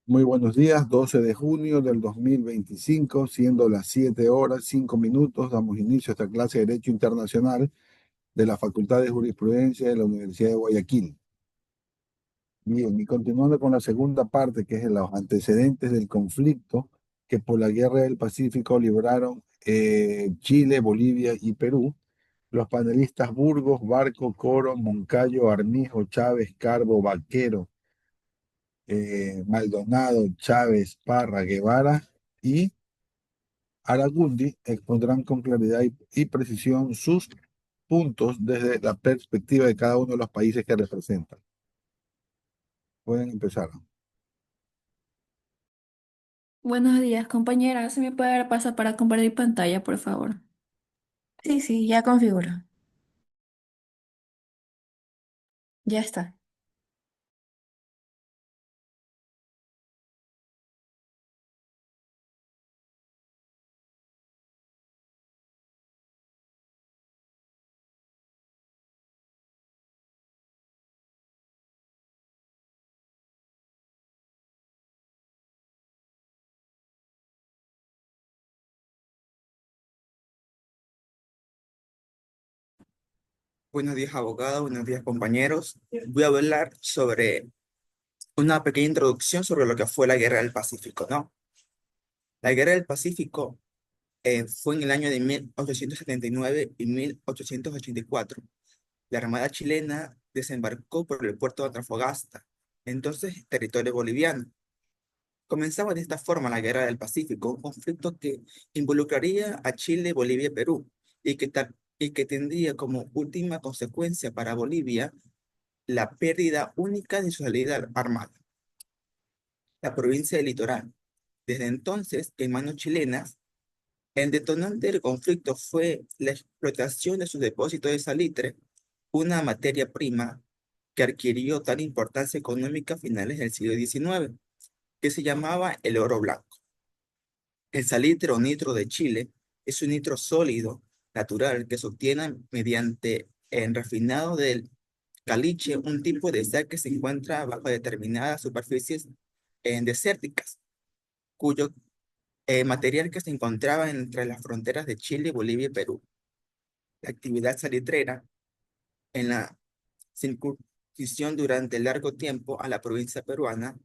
Muy buenos días, 12 de junio del 2025, siendo las 7 horas 5 minutos, damos inicio a esta clase de Derecho Internacional de la Facultad de Jurisprudencia de la Universidad de Guayaquil. Bien, y continuando con la segunda parte, que es los antecedentes del conflicto que por la Guerra del Pacífico libraron Chile, Bolivia y Perú, los panelistas Burgos, Barco, Coro, Moncayo, Armijo, Chávez, Carbo, Vaquero, Maldonado, Chávez, Parra, Guevara y Aragundi expondrán con claridad y precisión sus puntos desde la perspectiva de cada uno de los países que representan. Pueden empezar. Buenos días, compañera. ¿Se me puede dar paso para compartir pantalla, por favor? Sí, sí, ya configuro. Ya está. Buenos días, abogado. Buenos días, compañeros. Voy a hablar sobre una pequeña introducción sobre lo que fue la Guerra del Pacífico, ¿no? La Guerra del Pacífico fue en el año de 1879 y 1884. La Armada chilena desembarcó por el puerto de Antofagasta, entonces territorio boliviano. Comenzaba de esta forma la Guerra del Pacífico, un conflicto que involucraría a Chile, Bolivia y Perú, y que tendría como última consecuencia para Bolivia la pérdida única de su salida armada, la provincia del Litoral. Desde entonces, en manos chilenas, el detonante del conflicto fue la explotación de sus depósitos de salitre, una materia prima que adquirió tal importancia económica a finales del siglo XIX, que se llamaba el oro blanco. El salitre o nitro de Chile es un nitro sólido, natural, que se obtiene mediante el refinado del caliche, un tipo de sal que se encuentra bajo determinadas superficies desérticas, cuyo material que se encontraba entre las fronteras de Chile, Bolivia y Perú. La actividad salitrera en la circuncisión durante largo tiempo a la provincia peruana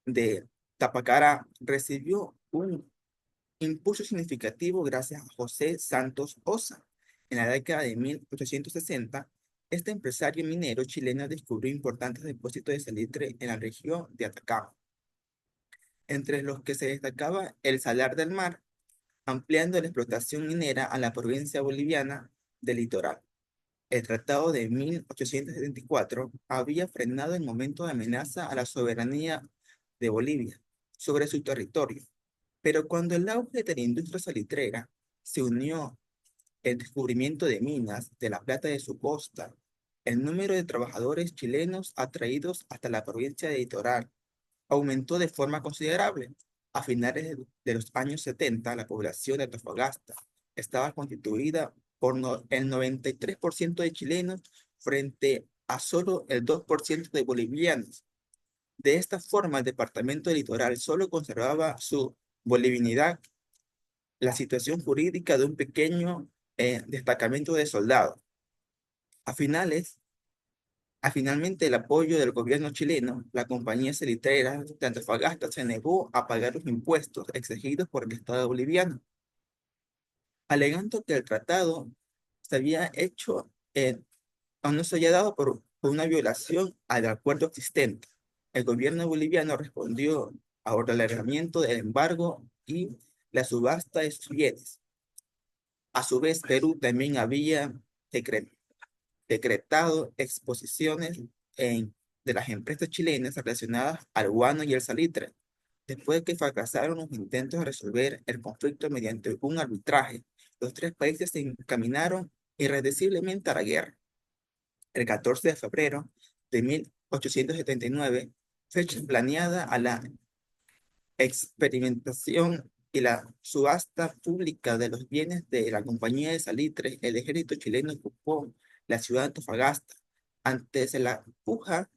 de Tapacara recibió un impulso significativo gracias a José Santos Osa. En la década de 1860, este empresario minero chileno descubrió importantes depósitos de salitre en la región de Atacama, entre los que se destacaba el Salar del Mar, ampliando la explotación minera a la provincia boliviana del litoral. El Tratado de 1874 había frenado el momento de amenaza a la soberanía de Bolivia sobre su territorio, pero cuando el auge de la industria salitrera se unió el descubrimiento de minas de la plata de su costa, el número de trabajadores chilenos atraídos hasta la provincia de Litoral aumentó de forma considerable. A finales de los años 70, la población de Antofagasta estaba constituida por el 93% de chilenos frente a solo el 2% de bolivianos. De esta forma, el departamento del Litoral solo conservaba su bolivinidad, la situación jurídica de un pequeño destacamento de soldados. A finales, Finalmente el apoyo del gobierno chileno, la compañía salitrera de Antofagasta se negó a pagar los impuestos exigidos por el Estado boliviano, alegando que el tratado se había hecho o no se había dado por una violación al acuerdo existente. El gobierno boliviano respondió a ordenamiento del embargo y la subasta de sus bienes. A su vez, Perú también había decre- decretado exposiciones de las empresas chilenas relacionadas al guano y el salitre. Después de que fracasaron los intentos de resolver el conflicto mediante un arbitraje, los tres países se encaminaron irreversiblemente a la guerra. El 14 de febrero de 1879, fecha planeada a la experimentación y la subasta pública de los bienes de la compañía de salitre, el ejército chileno ocupó la ciudad de Antofagasta antes de la puja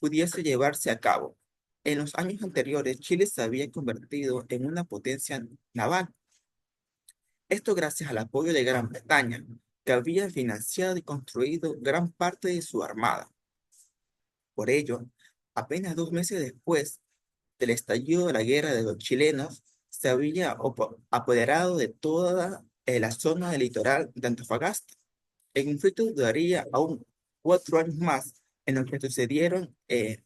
pudiese llevarse a cabo. En los años anteriores, Chile se había convertido en una potencia naval. Esto gracias al apoyo de Gran Bretaña, que había financiado y construido gran parte de su armada. Por ello, apenas 2 meses después del estallido de la guerra de los chilenos, se había apoderado de toda la zona del litoral de Antofagasta. El conflicto duraría aún 4 años más, en los que sucedieron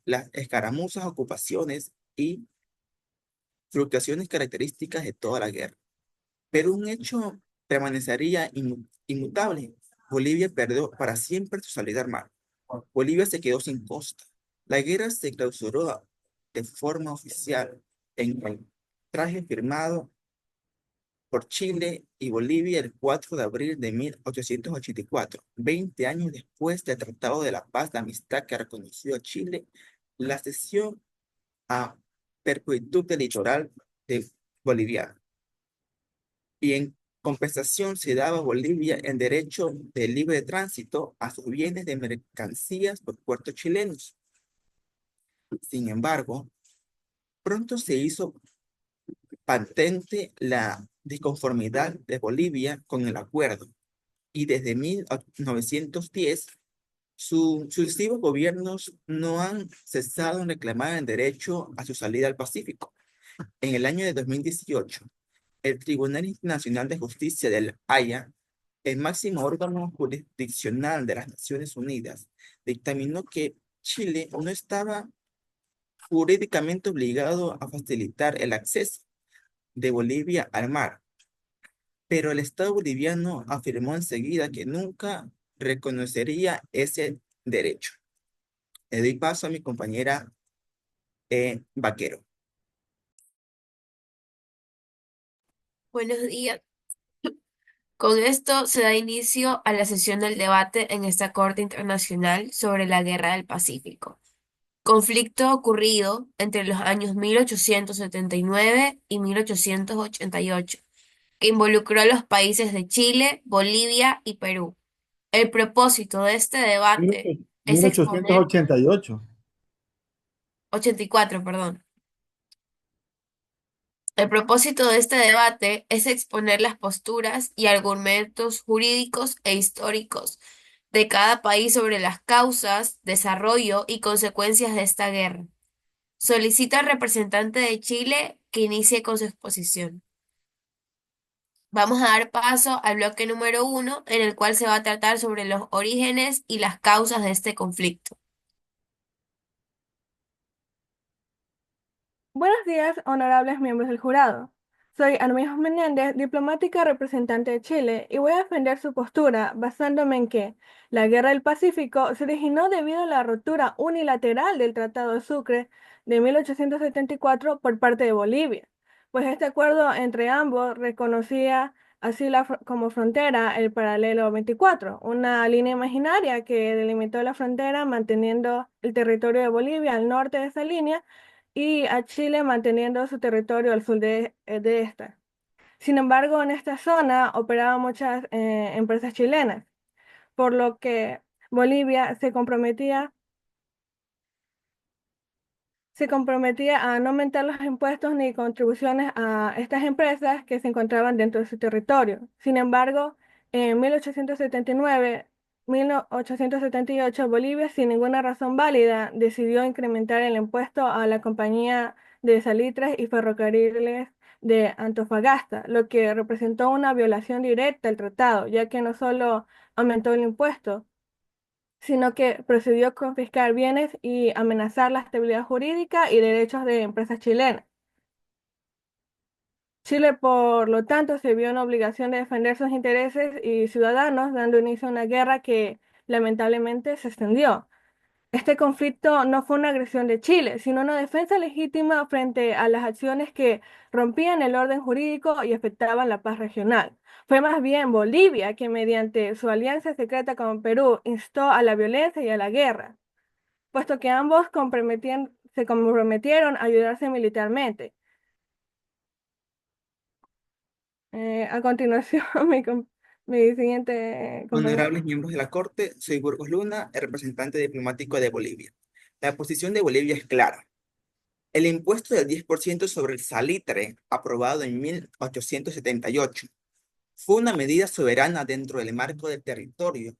las escaramuzas, ocupaciones y fluctuaciones características de toda la guerra. Pero un hecho permanecería inmutable. Bolivia perdió para siempre su salida armada. Bolivia se quedó sin costa. La guerra se clausuró de forma oficial en el traje firmado por Chile y Bolivia el 4 de abril de 1884, 20 años después del Tratado de la Paz de Amistad que reconoció a Chile la cesión a perpetuidad del litoral de boliviano. Y en compensación se daba a Bolivia el derecho de libre tránsito a sus bienes de mercancías por puertos chilenos. Sin embargo, pronto se hizo patente la disconformidad de Bolivia con el acuerdo y desde 1910 sus sucesivos gobiernos no han cesado en reclamar el derecho a su salida al Pacífico. En el año de 2018, el Tribunal Internacional de Justicia de La Haya, el máximo órgano jurisdiccional de las Naciones Unidas, dictaminó que Chile no estaba jurídicamente obligado a facilitar el acceso de Bolivia al mar, pero el Estado boliviano afirmó enseguida que nunca reconocería ese derecho. Le doy paso a mi compañera Vaquero. Buenos días. Con esto se da inicio a la sesión del debate en esta Corte Internacional sobre la Guerra del Pacífico, conflicto ocurrido entre los años 1879 y 1888, que involucró a los países de Chile, Bolivia y Perú. El propósito de este debate es exponer, 1888. 84, perdón. El propósito de este debate es exponer las posturas y argumentos jurídicos e históricos de cada país sobre las causas, desarrollo y consecuencias de esta guerra. Solicito al representante de Chile que inicie con su exposición. Vamos a dar paso al bloque número 1, en el cual se va a tratar sobre los orígenes y las causas de este conflicto. Buenos días, honorables miembros del jurado. Soy Armijos Menéndez, diplomática representante de Chile, y voy a defender su postura basándome en que la Guerra del Pacífico se originó debido a la rotura unilateral del Tratado de Sucre de 1874 por parte de Bolivia, pues este acuerdo entre ambos reconocía así como frontera el paralelo 24, una línea imaginaria que delimitó la frontera manteniendo el territorio de Bolivia al norte de esa línea y a Chile manteniendo su territorio al sur de esta. Sin embargo, en esta zona operaban muchas empresas chilenas, por lo que Bolivia se comprometía a no aumentar los impuestos ni contribuciones a estas empresas que se encontraban dentro de su territorio. Sin embargo, en 1879, 1878, Bolivia, sin ninguna razón válida, decidió incrementar el impuesto a la Compañía de Salitres y Ferrocarriles de Antofagasta, lo que representó una violación directa al tratado, ya que no solo aumentó el impuesto, sino que procedió a confiscar bienes y amenazar la estabilidad jurídica y derechos de empresas chilenas. Chile, por lo tanto, se vio en obligación de defender sus intereses y ciudadanos, dando inicio a una guerra que lamentablemente se extendió. Este conflicto no fue una agresión de Chile, sino una defensa legítima frente a las acciones que rompían el orden jurídico y afectaban la paz regional. Fue más bien Bolivia que mediante su alianza secreta con Perú instó a la violencia y a la guerra, puesto que ambos se comprometieron a ayudarse militarmente. A continuación, mi siguiente compañero. Honorables miembros de la Corte, soy Burgos Luna, el representante diplomático de Bolivia. La posición de Bolivia es clara. El impuesto del 10% sobre el salitre, aprobado en 1878, fue una medida soberana dentro del marco del territorio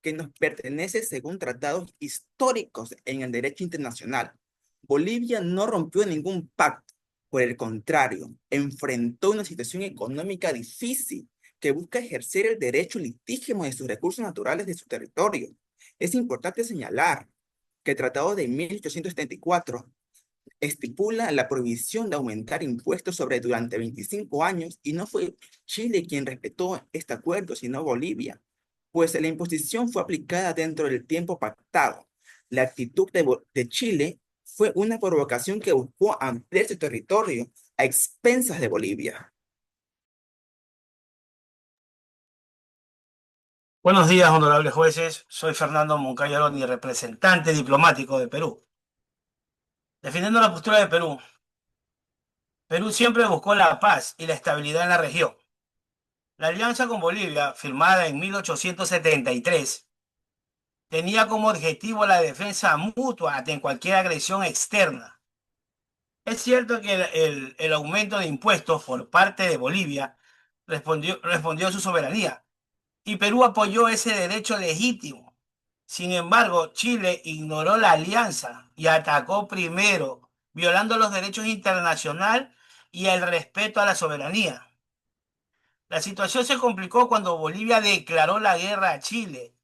que nos pertenece según tratados históricos en el derecho internacional. Bolivia no rompió ningún pacto, por el contrario, enfrentó una situación económica difícil que busca ejercer el derecho legítimo de sus recursos naturales de su territorio. Es importante señalar que el Tratado de 1874 estipula la prohibición de aumentar impuestos sobre durante 25 años y no fue Chile quien respetó este acuerdo, sino Bolivia, pues la imposición fue aplicada dentro del tiempo pactado. La actitud de Chile fue una provocación que buscó ampliar su territorio a expensas de Bolivia. Buenos días, honorables jueces. Soy Fernando Moncayo Aroni, representante diplomático de Perú. Defendiendo la postura de Perú, Perú siempre buscó la paz y la estabilidad en la región. La alianza con Bolivia, firmada en 1873, tenía como objetivo la defensa mutua ante cualquier agresión externa. Es cierto que el aumento de impuestos por parte de Bolivia respondió a su soberanía, y Perú apoyó ese derecho legítimo. Sin embargo, Chile ignoró la alianza y atacó primero, violando los derechos internacionales y el respeto a la soberanía. La situación se complicó cuando Bolivia declaró la guerra a Chile.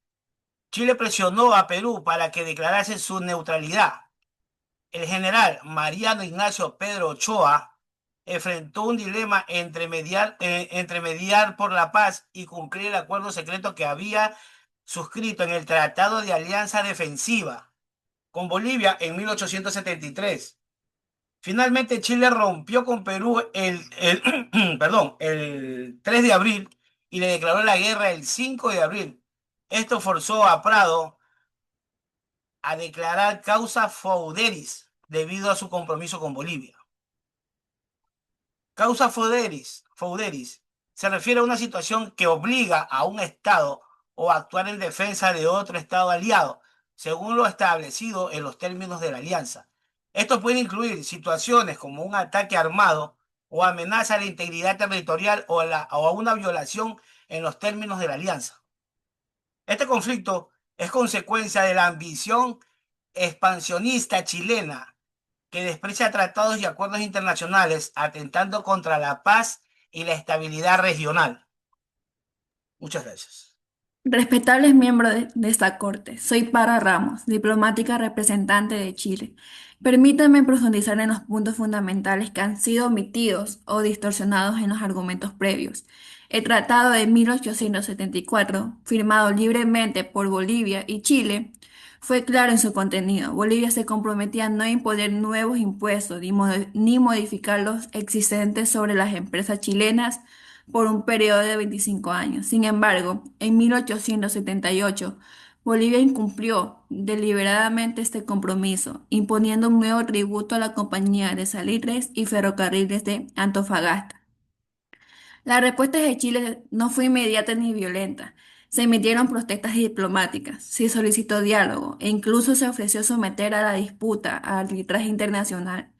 Chile presionó a Perú para que declarase su neutralidad. El general Mariano Ignacio Pedro Ochoa enfrentó un dilema entre mediar por la paz y cumplir el acuerdo secreto que había suscrito en el Tratado de Alianza Defensiva con Bolivia en 1873. Finalmente, Chile rompió con Perú perdón, el 3 de abril y le declaró la guerra el 5 de abril. Esto forzó a Prado a declarar causa feuderis debido a su compromiso con Bolivia. Causa feuderis se refiere a una situación que obliga a un Estado o a actuar en defensa de otro Estado aliado, según lo establecido en los términos de la alianza. Esto puede incluir situaciones como un ataque armado o amenaza a la integridad territorial o a una violación en los términos de la alianza. Este conflicto es consecuencia de la ambición expansionista chilena que desprecia tratados y acuerdos internacionales, atentando contra la paz y la estabilidad regional. Muchas gracias. Respetables miembros de esta corte, soy Para Ramos, diplomática representante de Chile. Permítanme profundizar en los puntos fundamentales que han sido omitidos o distorsionados en los argumentos previos. El Tratado de 1874, firmado libremente por Bolivia y Chile, fue claro en su contenido. Bolivia se comprometía a no imponer nuevos impuestos ni modificar los existentes sobre las empresas chilenas por un periodo de 25 años. Sin embargo, en 1878, Bolivia incumplió deliberadamente este compromiso, imponiendo un nuevo tributo a la Compañía de Salitres y Ferrocarriles de Antofagasta. La respuesta de Chile no fue inmediata ni violenta. Se emitieron protestas diplomáticas, se solicitó diálogo e incluso se ofreció someter a la disputa a arbitraje internacional.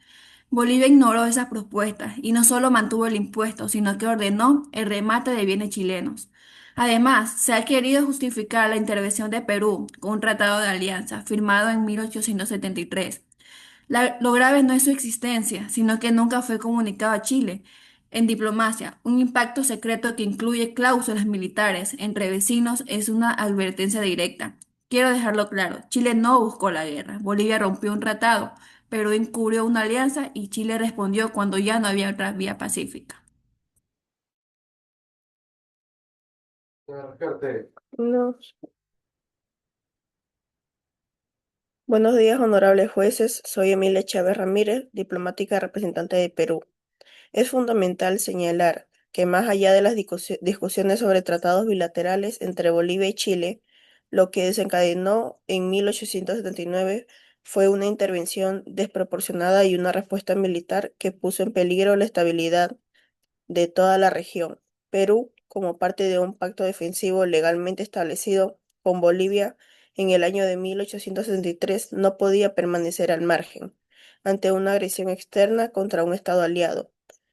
Bolivia ignoró esas propuestas y no solo mantuvo el impuesto, sino que ordenó el remate de bienes chilenos. Además, se ha querido justificar la intervención de Perú con un tratado de alianza firmado en 1873. Lo grave no es su existencia, sino que nunca fue comunicado a Chile. En diplomacia, un impacto secreto que incluye cláusulas militares entre vecinos es una advertencia directa. Quiero dejarlo claro, Chile no buscó la guerra, Bolivia rompió un tratado, Perú encubrió una alianza y Chile respondió cuando ya no había otra vía pacífica. No. Buenos días, honorables jueces. Soy Emilia Chávez Ramírez, diplomática representante de Perú. Es fundamental señalar que más allá de las discusiones sobre tratados bilaterales entre Bolivia y Chile, lo que desencadenó en 1879 fue una intervención desproporcionada y una respuesta militar que puso en peligro la estabilidad de toda la región. Perú, como parte de un pacto defensivo legalmente establecido con Bolivia en el año de 1873, no podía permanecer al margen. ante una agresión externa contra un Estado aliado.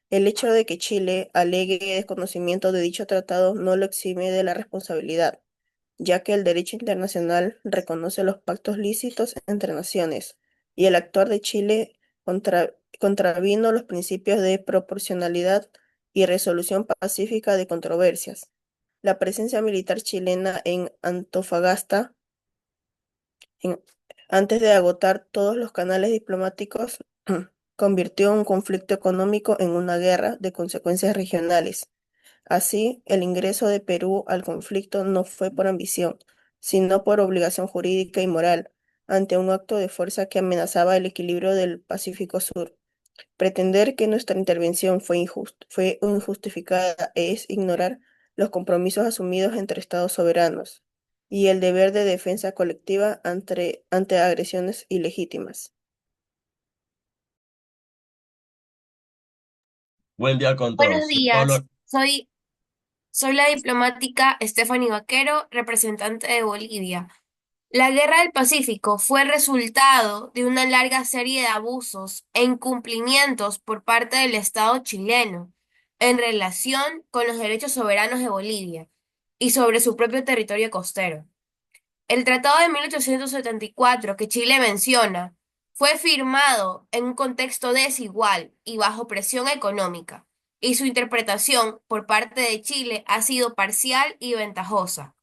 El hecho de que Chile alegue desconocimiento de dicho tratado no lo exime de la responsabilidad, ya que el derecho internacional reconoce los pactos lícitos entre naciones, y el actuar de Chile contravino los principios de proporcionalidad y resolución pacífica de controversias. La presencia militar chilena en Antofagasta, en- antes de agotar todos los canales diplomáticos, convirtió un conflicto económico en una guerra de consecuencias regionales. Así, el ingreso de Perú al conflicto no fue por ambición, sino por obligación jurídica y moral, ante un acto de fuerza que amenazaba el equilibrio del Pacífico Sur. Pretender que nuestra intervención fue injustificada es ignorar los compromisos asumidos entre Estados soberanos y el deber de defensa colectiva ante agresiones ilegítimas. Buen día con Buenos todos. Soy días, Pablo. soy la diplomática Stephanie Vaquero, representante de Bolivia. La Guerra del Pacífico fue el resultado de una larga serie de abusos e incumplimientos por parte del Estado chileno en relación con los derechos soberanos de Bolivia y sobre su propio territorio costero. El Tratado de 1874 que Chile menciona fue firmado en un contexto desigual y bajo presión económica, y su interpretación por parte de Chile ha sido parcial y ventajosa.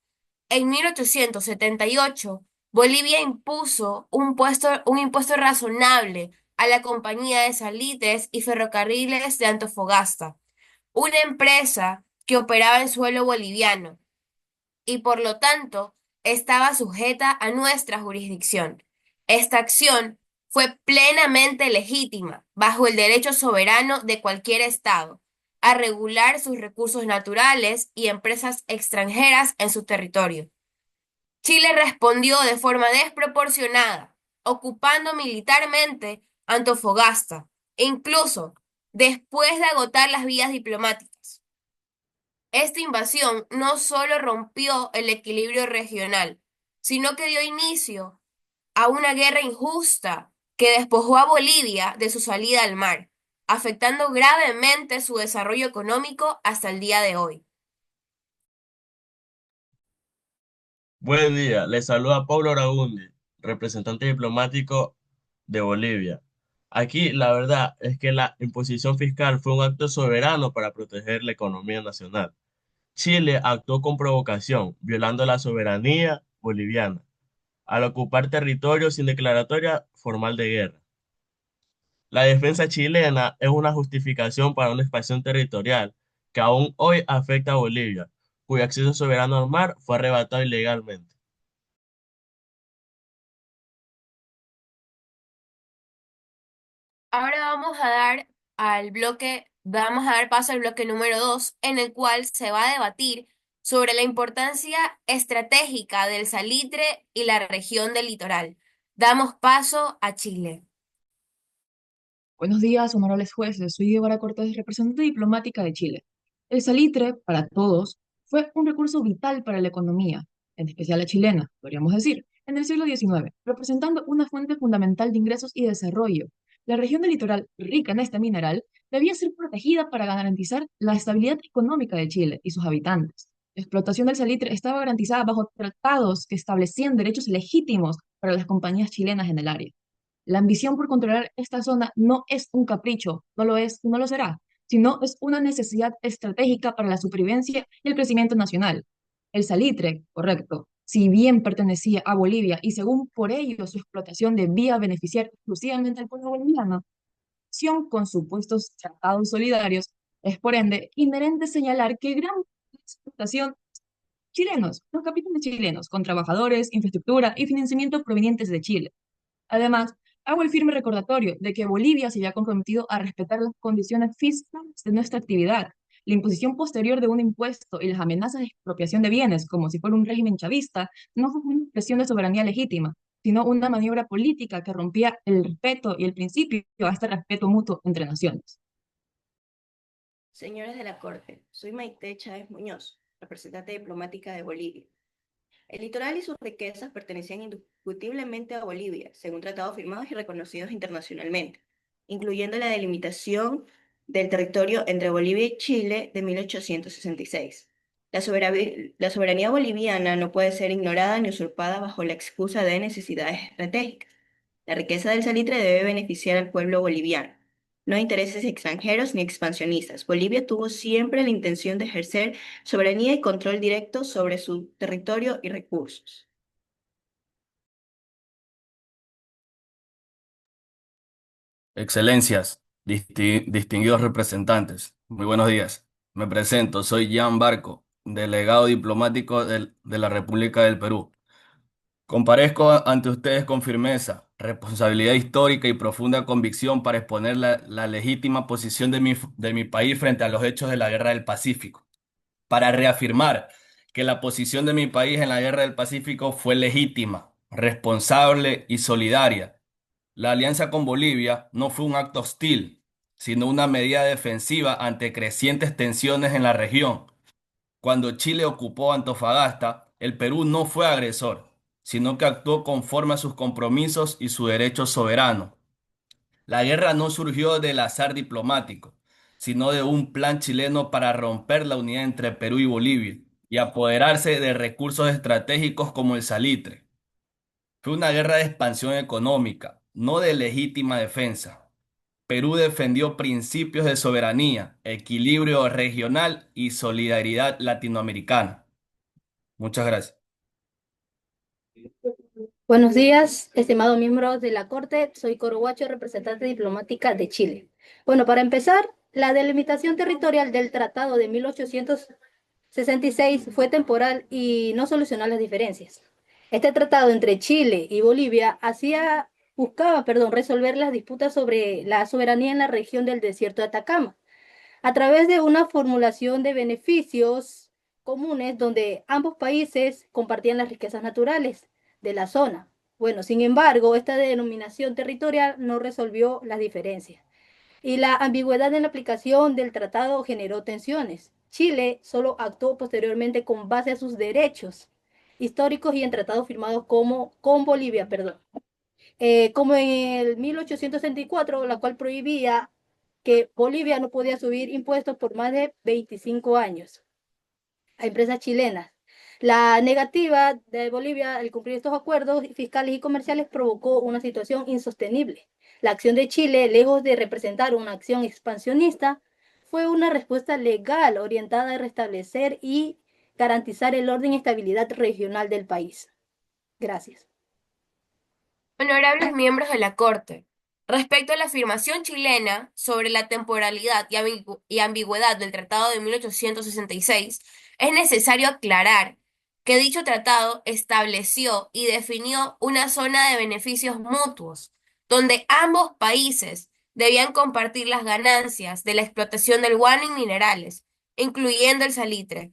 En 1878, Bolivia impuso un impuesto razonable a la Compañía de Salitres y Ferrocarriles de Antofagasta, una empresa que operaba en suelo boliviano y por lo tanto estaba sujeta a nuestra jurisdicción. Esta acción fue plenamente legítima bajo el derecho soberano de cualquier Estado a regular sus recursos naturales y empresas extranjeras en su territorio. Chile respondió de forma desproporcionada, ocupando militarmente Antofagasta, incluso después de agotar las vías diplomáticas. Esta invasión no solo rompió el equilibrio regional, sino que dio inicio a una guerra injusta que despojó a Bolivia de su salida al mar, afectando gravemente su desarrollo económico hasta el día de hoy. Buen día. Les saluda Pablo Aragundi, representante diplomático de Bolivia. Aquí la verdad es que la imposición fiscal fue un acto soberano para proteger la economía nacional. Chile actuó con provocación, violando la soberanía boliviana, al ocupar territorio sin declaratoria formal de guerra. La defensa chilena es una justificación para una expansión territorial que aún hoy afecta a Bolivia, cuyo acceso soberano al mar fue arrebatado ilegalmente. Ahora vamos a dar paso al bloque número 2, en el cual se va a debatir sobre la importancia estratégica del salitre y la región del litoral. Damos paso a Chile. Buenos días, honorables jueces. Soy Guevara Cortés, representante diplomática de Chile. El salitre, para todos, fue un recurso vital para la economía, en especial la chilena, podríamos decir, en el siglo XIX, representando una fuente fundamental de ingresos y desarrollo. La región del litoral, rica en este mineral, debía ser protegida para garantizar la estabilidad económica de Chile y sus habitantes. La explotación del salitre estaba garantizada bajo tratados que establecían derechos legítimos para las compañías chilenas en el área. La ambición por controlar esta zona no es un capricho, no lo es y no lo será, sino es una necesidad estratégica para la supervivencia y el crecimiento nacional. El salitre, correcto, si bien pertenecía a Bolivia y según por ello su explotación debía beneficiar exclusivamente al pueblo boliviano, acción con supuestos tratados solidarios, es por ende inherente señalar que gran explotación chilenos, los capitales chilenos, con trabajadores, infraestructura y financiamiento provenientes de Chile. Además, hago el firme recordatorio de que Bolivia se había comprometido a respetar las condiciones fiscales de nuestra actividad. La imposición posterior de un impuesto y las amenazas de expropiación de bienes, como si fuera un régimen chavista, no fue una expresión de soberanía legítima, sino una maniobra política que rompía el respeto y el principio a este respeto mutuo entre naciones. Señores de la Corte, soy Maite Chávez Muñoz, representante diplomática de Bolivia. El litoral y sus riquezas pertenecían indiscutiblemente a Bolivia, según tratados firmados y reconocidos internacionalmente, incluyendo la delimitación del territorio entre Bolivia y Chile de 1866. La soberanía boliviana no puede ser ignorada ni usurpada bajo la excusa de necesidades estratégicas. La riqueza del salitre debe beneficiar al pueblo boliviano, no a intereses extranjeros ni expansionistas. Bolivia tuvo siempre la intención de ejercer soberanía y control directo sobre su territorio y recursos. Excelencias, distinguidos representantes, muy buenos días. Me presento, soy Jan Barco, delegado diplomático de la República del Perú. Comparezco ante ustedes con firmeza, responsabilidad histórica y profunda convicción para exponer la legítima posición de mi país frente a los hechos de la Guerra del Pacífico, para reafirmar que la posición de mi país en la Guerra del Pacífico fue legítima, responsable y solidaria. La alianza con Bolivia no fue un acto hostil, sino una medida defensiva ante crecientes tensiones en la región. Cuando Chile ocupó Antofagasta, el Perú no fue agresor, sino que actuó conforme a sus compromisos y su derecho soberano. La guerra no surgió del azar diplomático, sino de un plan chileno para romper la unidad entre Perú y Bolivia y apoderarse de recursos estratégicos como el salitre. Fue una guerra de expansión económica, no de legítima defensa. Perú defendió principios de soberanía, equilibrio regional y solidaridad latinoamericana. Muchas gracias. Buenos días, estimados miembros de la Corte. Soy Coro Guacho, representante diplomática de Chile. Bueno, para empezar, la delimitación territorial del Tratado de 1866 fue temporal y no solucionó las diferencias. Este tratado entre Chile y Bolivia buscaba, resolver las disputas sobre la soberanía en la región del desierto de Atacama, a través de una formulación de beneficios comunes donde ambos países compartían las riquezas naturales de la zona. Bueno, sin embargo, esta denominación territorial no resolvió las diferencias y la ambigüedad en la aplicación del tratado generó tensiones. Chile solo actuó posteriormente con base a sus derechos históricos y en tratados firmados con Bolivia, como en el 1864, la cual prohibía que Bolivia no podía subir impuestos por más de 25 años a empresas chilenas. La negativa de Bolivia al cumplir estos acuerdos fiscales y comerciales provocó una situación insostenible. La acción de Chile, lejos de representar una acción expansionista, fue una respuesta legal orientada a restablecer y garantizar el orden y estabilidad regional del país. Gracias. Honorables miembros de la Corte, respecto a la afirmación chilena sobre la temporalidad y ambigüedad del Tratado de 1866, es necesario aclarar que dicho tratado estableció y definió una zona de beneficios mutuos, donde ambos países debían compartir las ganancias de la explotación del guano y minerales, incluyendo el salitre.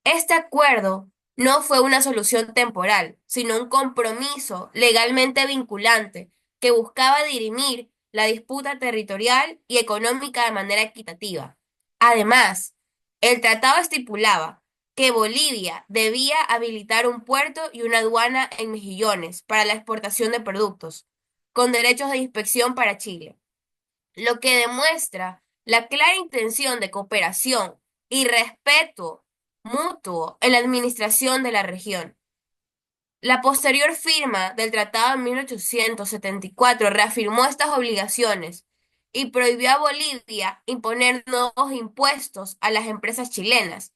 Este acuerdo no fue una solución temporal, sino un compromiso legalmente vinculante que buscaba dirimir la disputa territorial y económica de manera equitativa. Además, el tratado estipulaba que Bolivia debía habilitar un puerto y una aduana en Mejillones para la exportación de productos, con derechos de inspección para Chile, lo que demuestra la clara intención de cooperación y respeto mutuo en la administración de la región. La posterior firma del Tratado en 1874 reafirmó estas obligaciones y prohibió a Bolivia imponer nuevos impuestos a las empresas chilenas,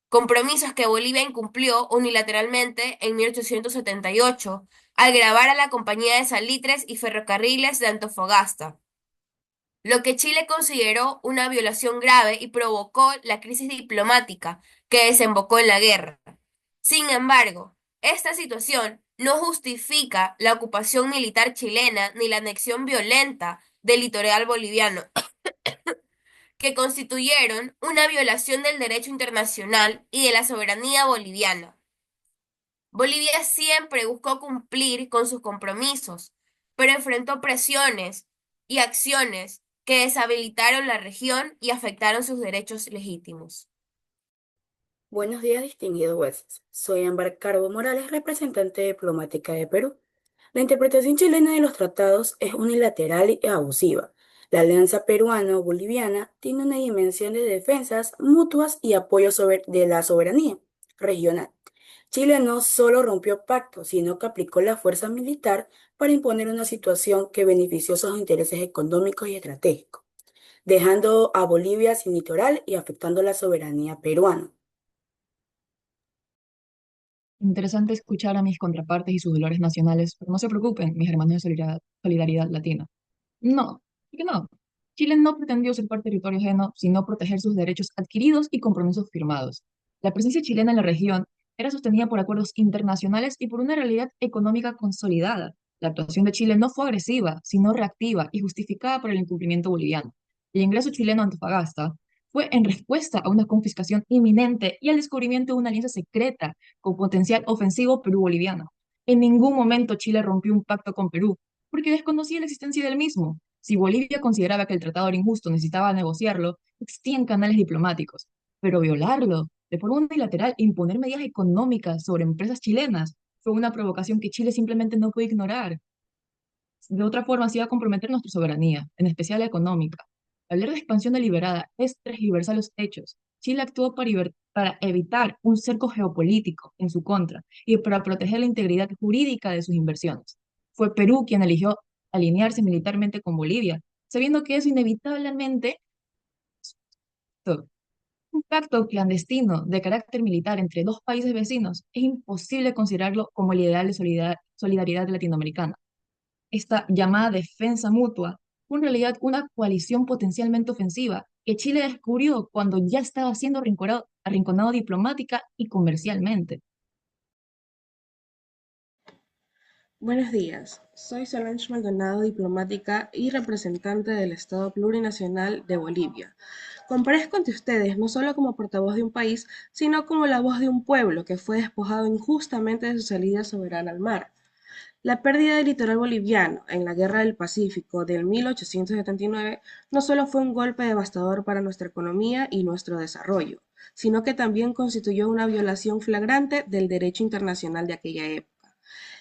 compromisos que Bolivia incumplió unilateralmente en 1878 al gravar a la Compañía de Salitres y Ferrocarriles de Antofagasta, lo que Chile consideró una violación grave y provocó la crisis diplomática que desembocó en la guerra. Sin embargo, esta situación no justifica la ocupación militar chilena ni la anexión violenta del litoral boliviano, que constituyeron una violación del derecho internacional y de la soberanía boliviana. Bolivia siempre buscó cumplir con sus compromisos, pero enfrentó presiones y acciones que deshabilitaron la región y afectaron sus derechos legítimos. Buenos días, distinguidos jueces. Soy Ámbar Carbo Morales, representante diplomática de Perú. La interpretación chilena de los tratados es unilateral y abusiva. La alianza peruano-boliviana tiene una dimensión de defensas mutuas y apoyo de la soberanía regional. Chile no solo rompió pactos, sino que aplicó la fuerza militar para imponer una situación que benefició sus intereses económicos y estratégicos, dejando a Bolivia sin litoral y afectando la soberanía peruana. Interesante escuchar a mis contrapartes y sus dolores nacionales, pero no se preocupen, mis hermanos de solidaridad latina. No, ¿por qué no? Chile no pretendió usurpar territorio ajeno, sino proteger sus derechos adquiridos y compromisos firmados. La presencia chilena en la región era sostenida por acuerdos internacionales y por una realidad económica consolidada. La actuación de Chile no fue agresiva, sino reactiva y justificada por el incumplimiento boliviano. El ingreso chileno a Antofagasta fue en respuesta a una confiscación inminente y al descubrimiento de una alianza secreta con potencial ofensivo Perú-boliviano. En ningún momento Chile rompió un pacto con Perú, porque desconocía la existencia del mismo. Si Bolivia consideraba que el tratado era injusto, necesitaba negociarlo, existían canales diplomáticos. Pero violarlo de forma unilateral e imponer medidas económicas sobre empresas chilenas fue una provocación que Chile simplemente no puede ignorar. De otra forma, se iba a comprometer nuestra soberanía, en especial la económica. Hablar de expansión deliberada es transgiversar los hechos. Chile actuó para evitar un cerco geopolítico en su contra y para proteger la integridad jurídica de sus inversiones. Fue Perú quien eligió alinearse militarmente con Bolivia, sabiendo que eso inevitablemente, un pacto clandestino de carácter militar entre dos países vecinos, es imposible considerarlo como el ideal de solidaridad latinoamericana. Esta llamada defensa mutua fue en realidad una coalición potencialmente ofensiva que Chile descubrió cuando ya estaba siendo arrinconado diplomática y comercialmente. Buenos días, soy Solange Maldonado, diplomática y representante del Estado Plurinacional de Bolivia. Comparezco ante ustedes no solo como portavoz de un país, sino como la voz de un pueblo que fue despojado injustamente de su salida soberana al mar. La pérdida del litoral boliviano en la Guerra del Pacífico del 1879 no solo fue un golpe devastador para nuestra economía y nuestro desarrollo, sino que también constituyó una violación flagrante del derecho internacional de aquella época,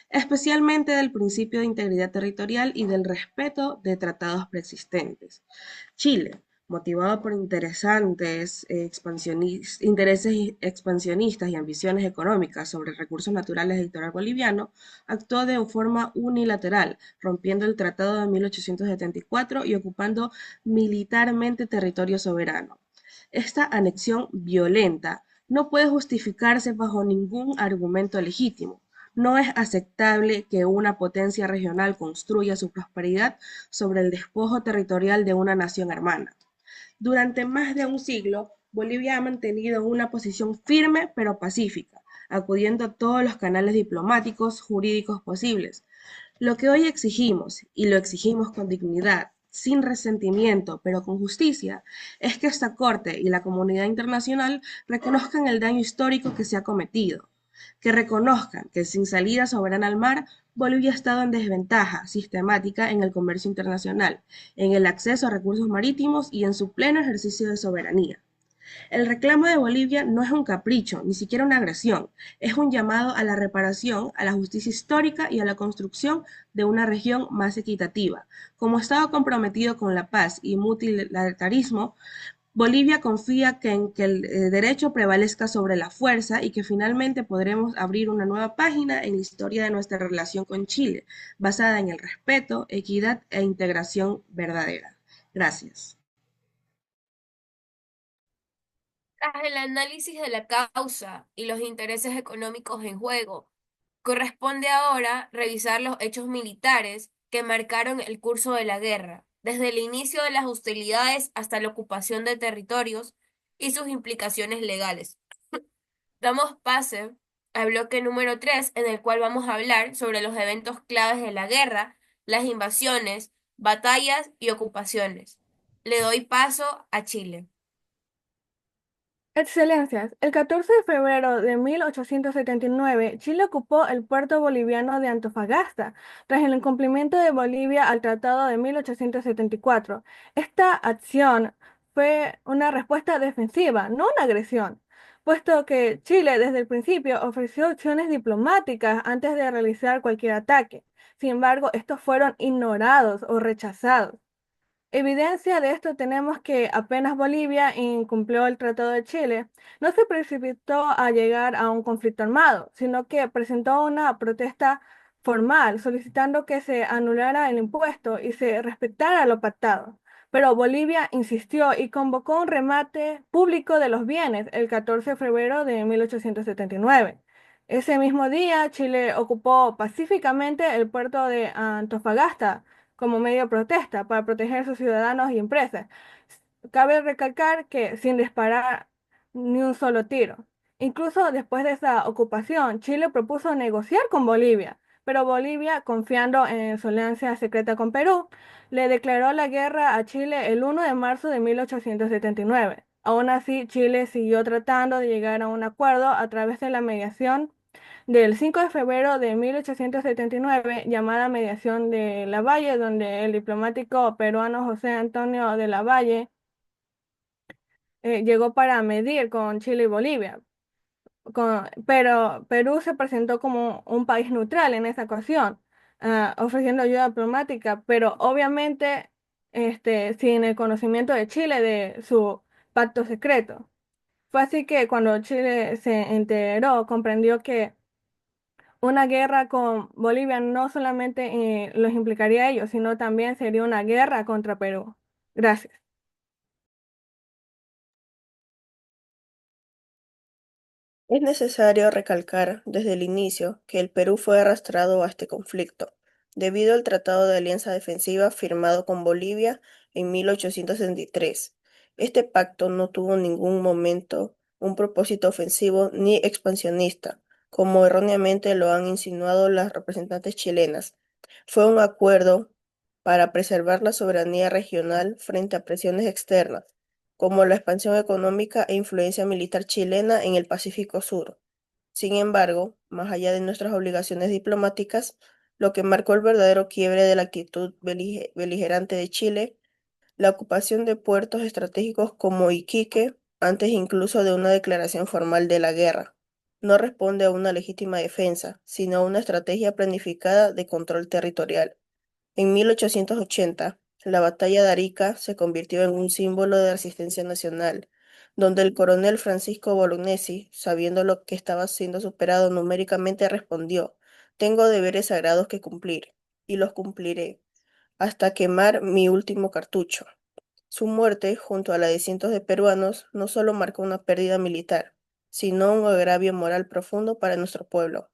especialmente del principio de integridad territorial y del respeto de tratados preexistentes. Chile, motivado por intereses expansionistas y ambiciones económicas sobre recursos naturales del litoral boliviano, actuó de forma unilateral, rompiendo el Tratado de 1874 y ocupando militarmente territorio soberano. Esta anexión violenta no puede justificarse bajo ningún argumento legítimo. No es aceptable que una potencia regional construya su prosperidad sobre el despojo territorial de una nación hermana. Durante más de un siglo, Bolivia ha mantenido una posición firme pero pacífica, acudiendo a todos los canales diplomáticos, jurídicos posibles. Lo que hoy exigimos, y lo exigimos con dignidad, sin resentimiento, pero con justicia, es que esta Corte y la comunidad internacional reconozcan el daño histórico que se ha cometido, que reconozcan que sin salida soberana al mar, Bolivia ha estado en desventaja sistemática en el comercio internacional, en el acceso a recursos marítimos y en su pleno ejercicio de soberanía. El reclamo de Bolivia no es un capricho, ni siquiera una agresión, es un llamado a la reparación, a la justicia histórica y a la construcción de una región más equitativa. Como Estado comprometido con la paz y multilateralismo, Bolivia confía en que el derecho prevalezca sobre la fuerza y que finalmente podremos abrir una nueva página en la historia de nuestra relación con Chile, basada en el respeto, equidad e integración verdadera. Gracias. Tras el análisis de la causa y los intereses económicos en juego, corresponde ahora revisar los hechos militares que marcaron el curso de la guerra, desde el inicio de las hostilidades hasta la ocupación de territorios y sus implicaciones legales. Damos pase al bloque número 3, en el cual vamos a hablar sobre los eventos claves de la guerra, las invasiones, batallas y ocupaciones. Le doy paso a Chile. Excelencias, el 14 de febrero de 1879, Chile ocupó el puerto boliviano de Antofagasta, tras el incumplimiento de Bolivia al Tratado de 1874. Esta acción fue una respuesta defensiva, no una agresión. puesto que Chile desde el principio ofreció opciones diplomáticas antes de realizar cualquier ataque. Sin embargo, estos fueron ignorados o rechazados. Evidencia de esto tenemos que apenas Bolivia incumplió el Tratado de Chile, no se precipitó a llegar a un conflicto armado, sino que presentó una protesta formal solicitando que se anulara el impuesto y se respetara lo pactado. Pero Bolivia insistió y convocó un remate público de los bienes el 14 de febrero de 1879. Ese mismo día, Chile ocupó pacíficamente el puerto de Antofagasta como medio de protesta para proteger a sus ciudadanos y empresas. Cabe recalcar que sin disparar ni un solo tiro. Incluso después de esa ocupación, Chile propuso negociar con Bolivia, pero Bolivia, confiando en su alianza secreta con Perú, le declaró la guerra a Chile el 1 de marzo de 1879. Aún así, Chile siguió tratando de llegar a un acuerdo a través de la mediación del 5 de febrero de 1879, llamada Mediación de Lavalle, donde el diplomático peruano José Antonio de Lavalle llegó para medir con Chile y Bolivia. Pero Perú se presentó como un país neutral en esa ocasión, ofreciendo ayuda diplomática, pero obviamente sin el conocimiento de Chile de su pacto secreto. Fue así que cuando Chile se enteró, comprendió que una guerra con Bolivia no solamente los implicaría a ellos, sino también sería una guerra contra Perú. Gracias. Es necesario recalcar desde el inicio que el Perú fue arrastrado a este conflicto debido al Tratado de Alianza Defensiva firmado con Bolivia en 1863. Este pacto no tuvo en ningún momento un propósito ofensivo ni expansionista, como erróneamente lo han insinuado las representantes chilenas. Fue un acuerdo para preservar la soberanía regional frente a presiones externas como la expansión económica e influencia militar chilena en el Pacífico Sur. Sin embargo, más allá de nuestras obligaciones diplomáticas, lo que marcó el verdadero quiebre de la actitud beligerante de Chile, la ocupación de puertos estratégicos como Iquique, antes incluso de una declaración formal de la guerra, no responde a una legítima defensa, sino a una estrategia planificada de control territorial. En 1880, la batalla de Arica se convirtió en un símbolo de resistencia nacional, donde el coronel Francisco Bolognesi, sabiendo lo que estaba siendo superado numéricamente, respondió: "Tengo deberes sagrados que cumplir, y los cumpliré, hasta quemar mi último cartucho". Su muerte, junto a la de cientos de peruanos, no solo marcó una pérdida militar, sino un agravio moral profundo para nuestro pueblo.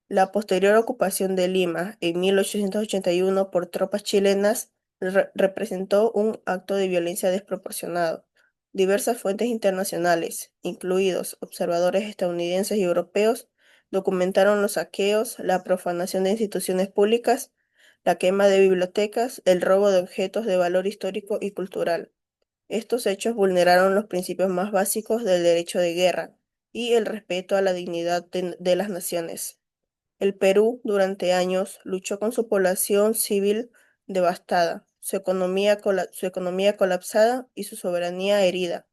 La posterior ocupación de Lima en 1881 por tropas chilenas representó un acto de violencia desproporcionado. Diversas fuentes internacionales, incluidos observadores estadounidenses y europeos, documentaron los saqueos, la profanación de instituciones públicas, la quema de bibliotecas, el robo de objetos de valor histórico y cultural. Estos hechos vulneraron los principios más básicos del derecho de guerra y el respeto a la dignidad de las naciones. El Perú durante años luchó con su población civil devastada, su economía colapsada y su soberanía herida.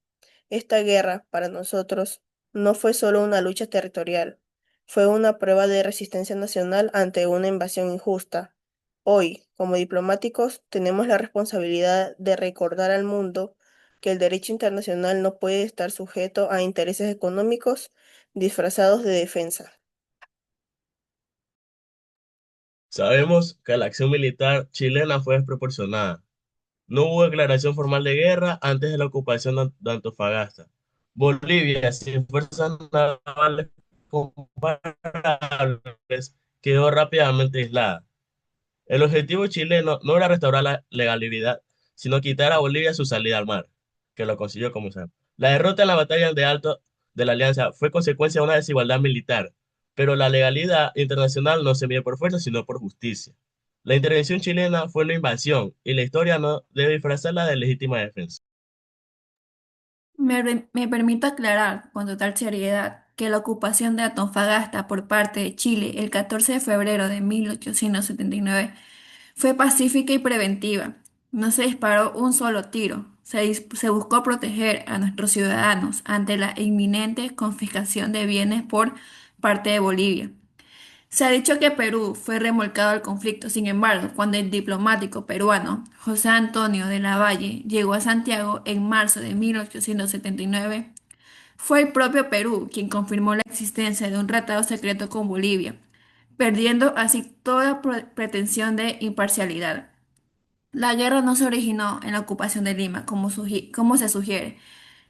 Esta guerra, para nosotros, no fue solo una lucha territorial, fue una prueba de resistencia nacional ante una invasión injusta. Hoy, como diplomáticos, tenemos la responsabilidad de recordar al mundo que el derecho internacional no puede estar sujeto a intereses económicos disfrazados de defensa. Sabemos que la acción militar chilena fue desproporcionada. No hubo declaración formal de guerra antes de la ocupación de Antofagasta. Bolivia, sin fuerzas navales comparables, quedó rápidamente aislada. El objetivo chileno no era restaurar la legalidad, sino quitar a Bolivia su salida al mar, que lo consiguió como sabemos. La derrota en la batalla de Alto de la Alianza fue consecuencia de una desigualdad militar, pero la legalidad internacional no se mide por fuerza, sino por justicia. La intervención chilena fue una invasión y la historia no debe disfrazarla de legítima defensa. Me permito aclarar con total seriedad que la ocupación de Antofagasta por parte de Chile el 14 de febrero de 1879 fue pacífica y preventiva. No se disparó un solo tiro. se buscó proteger a nuestros ciudadanos ante la inminente confiscación de bienes por parte de Bolivia. Se ha dicho que Perú fue remolcado al conflicto. Sin embargo, cuando el diplomático peruano José Antonio de la Valle llegó a Santiago en marzo de 1879, fue el propio Perú quien confirmó la existencia de un tratado secreto con Bolivia, perdiendo así toda pretensión de imparcialidad. La guerra no se originó en la ocupación de Lima, como se sugiere,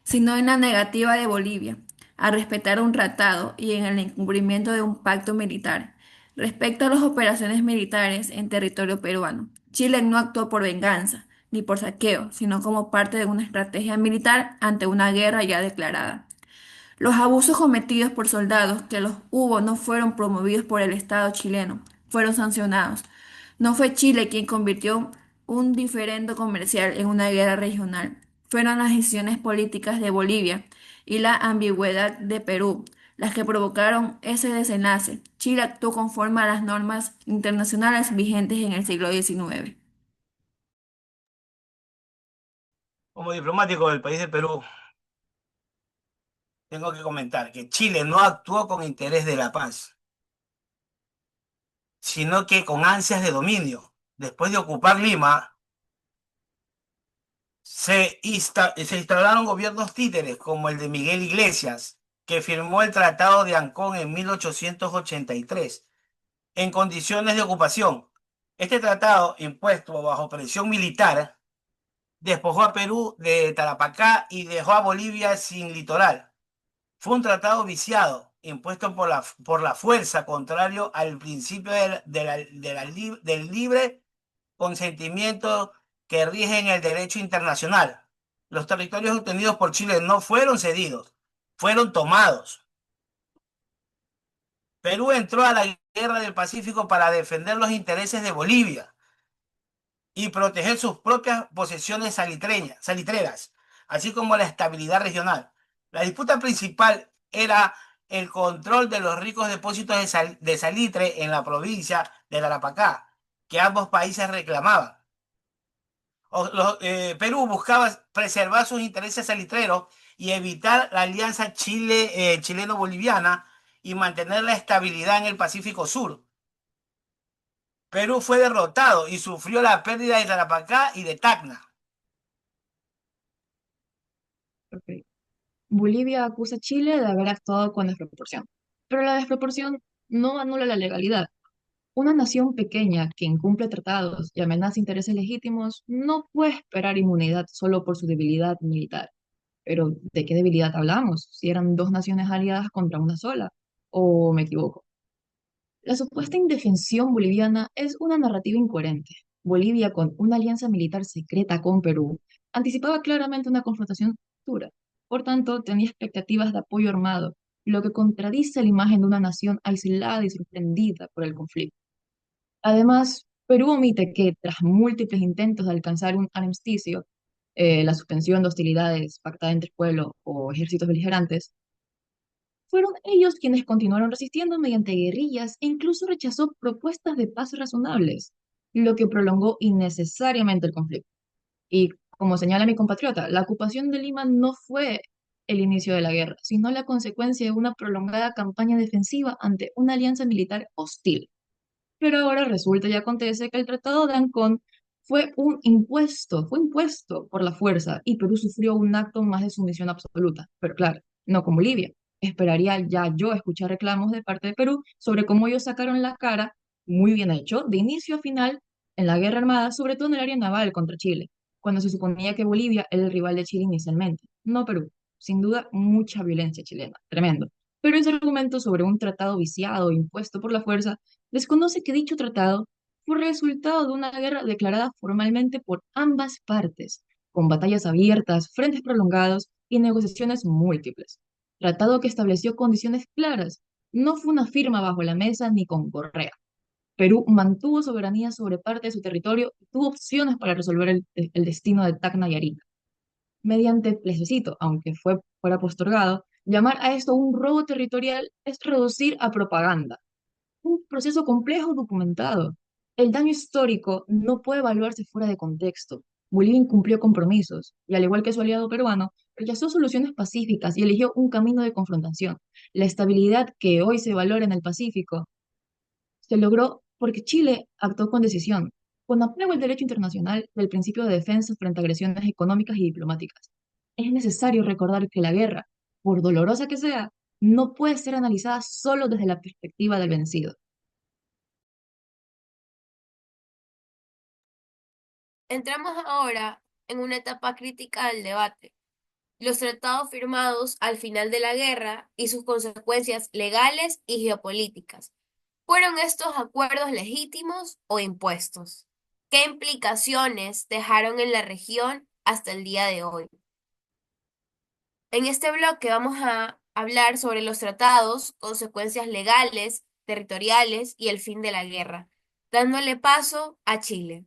sino en la negativa de Bolivia a respetar un tratado y en el incumplimiento de un pacto militar. Respecto a las operaciones militares en territorio peruano, Chile no actuó por venganza ni por saqueo, sino como parte de una estrategia militar ante una guerra ya declarada. Los abusos cometidos por soldados que los hubo no fueron promovidos por el Estado chileno, fueron sancionados. No fue Chile quien convirtió un diferendo comercial en una guerra regional. Fueron las decisiones políticas de Bolivia y la ambigüedad de Perú las que provocaron ese desenlace. Chile actuó conforme a las normas internacionales vigentes en el siglo XIX. Como diplomático del país de Perú, tengo que comentar que Chile no actuó con interés de la paz, sino que con ansias de dominio. Después de ocupar Lima, se instalaron gobiernos títeres como el de Miguel Iglesias, que firmó el Tratado de Ancón en 1883, en condiciones de ocupación. Este tratado, impuesto bajo presión militar, despojó a Perú de Tarapacá y dejó a Bolivia sin litoral. Fue un tratado viciado, impuesto por la fuerza, contrario al principio del libre consentimiento que rige en el derecho internacional. Los territorios obtenidos por Chile no fueron cedidos, fueron tomados. Perú entró a la Guerra del Pacífico para defender los intereses de Bolivia y proteger sus propias posesiones salitreras, así como la estabilidad regional. La disputa principal era el control de los ricos depósitos de salitre en la provincia de Tarapacá, que ambos países reclamaban. Perú buscaba preservar sus intereses salitreros y evitar la alianza chileno-boliviana y mantener la estabilidad en el Pacífico Sur. Perú fue derrotado y sufrió la pérdida de Tarapacá y de Tacna. Ok. Bolivia acusa a Chile de haber actuado con desproporción, pero la desproporción no anula la legalidad. Una nación pequeña que incumple tratados y amenaza intereses legítimos no puede esperar inmunidad solo por su debilidad militar. Pero, ¿de qué debilidad hablamos? Si eran dos naciones aliadas contra una sola, ¿o me equivoco? La supuesta indefensión boliviana es una narrativa incoherente. Bolivia, con una alianza militar secreta con Perú, anticipaba claramente una confrontación futura. Por tanto, tenía expectativas de apoyo armado, lo que contradice la imagen de una nación aislada y sorprendida por el conflicto. Además, Perú omite que, tras múltiples intentos de alcanzar un armisticio, la suspensión de hostilidades pactada entre pueblo o ejércitos beligerantes, fueron ellos quienes continuaron resistiendo mediante guerrillas e incluso rechazó propuestas de paz razonables, lo que prolongó innecesariamente el conflicto. Y como señala mi compatriota, la ocupación de Lima no fue el inicio de la guerra, sino la consecuencia de una prolongada campaña defensiva ante una alianza militar hostil. Pero ahora resulta y acontece que el Tratado de Ancón fue impuesto por la fuerza y Perú sufrió un acto más de sumisión absoluta. Pero claro, no como Bolivia. Esperaría ya yo escuchar reclamos de parte de Perú sobre cómo ellos sacaron la cara, muy bien hecho, de inicio a final en la guerra armada, sobre todo en el área naval contra Chile, cuando se suponía que Bolivia era el rival de Chile inicialmente, no Perú. Sin duda, mucha violencia chilena, tremendo. Pero ese argumento sobre un tratado viciado impuesto por la fuerza desconoce que dicho tratado fue resultado de una guerra declarada formalmente por ambas partes, con batallas abiertas, frentes prolongados y negociaciones múltiples. Tratado que estableció condiciones claras. No fue una firma bajo la mesa ni con correa. Perú mantuvo soberanía sobre parte de su territorio y tuvo opciones para resolver el destino de Tacna y Arica. Mediante plebiscito, aunque fuera postergado, llamar a esto un robo territorial es reducir a propaganda, un proceso complejo documentado. El daño histórico no puede evaluarse fuera de contexto. Bolivia incumplió compromisos y, al igual que su aliado peruano, rechazó soluciones pacíficas y eligió un camino de confrontación. La estabilidad que hoy se valora en el Pacífico se logró porque Chile actuó con decisión, con apego al derecho internacional del principio de defensa frente a agresiones económicas y diplomáticas. Es necesario recordar que la guerra, por dolorosa que sea, no puede ser analizada solo desde la perspectiva del vencido. Entramos ahora en una etapa crítica del debate: los tratados firmados al final de la guerra y sus consecuencias legales y geopolíticas. ¿Fueron estos acuerdos legítimos o impuestos? ¿Qué implicaciones dejaron en la región hasta el día de hoy? En este bloque vamos a hablar sobre los tratados, consecuencias legales, territoriales y el fin de la guerra, dándole paso a Chile.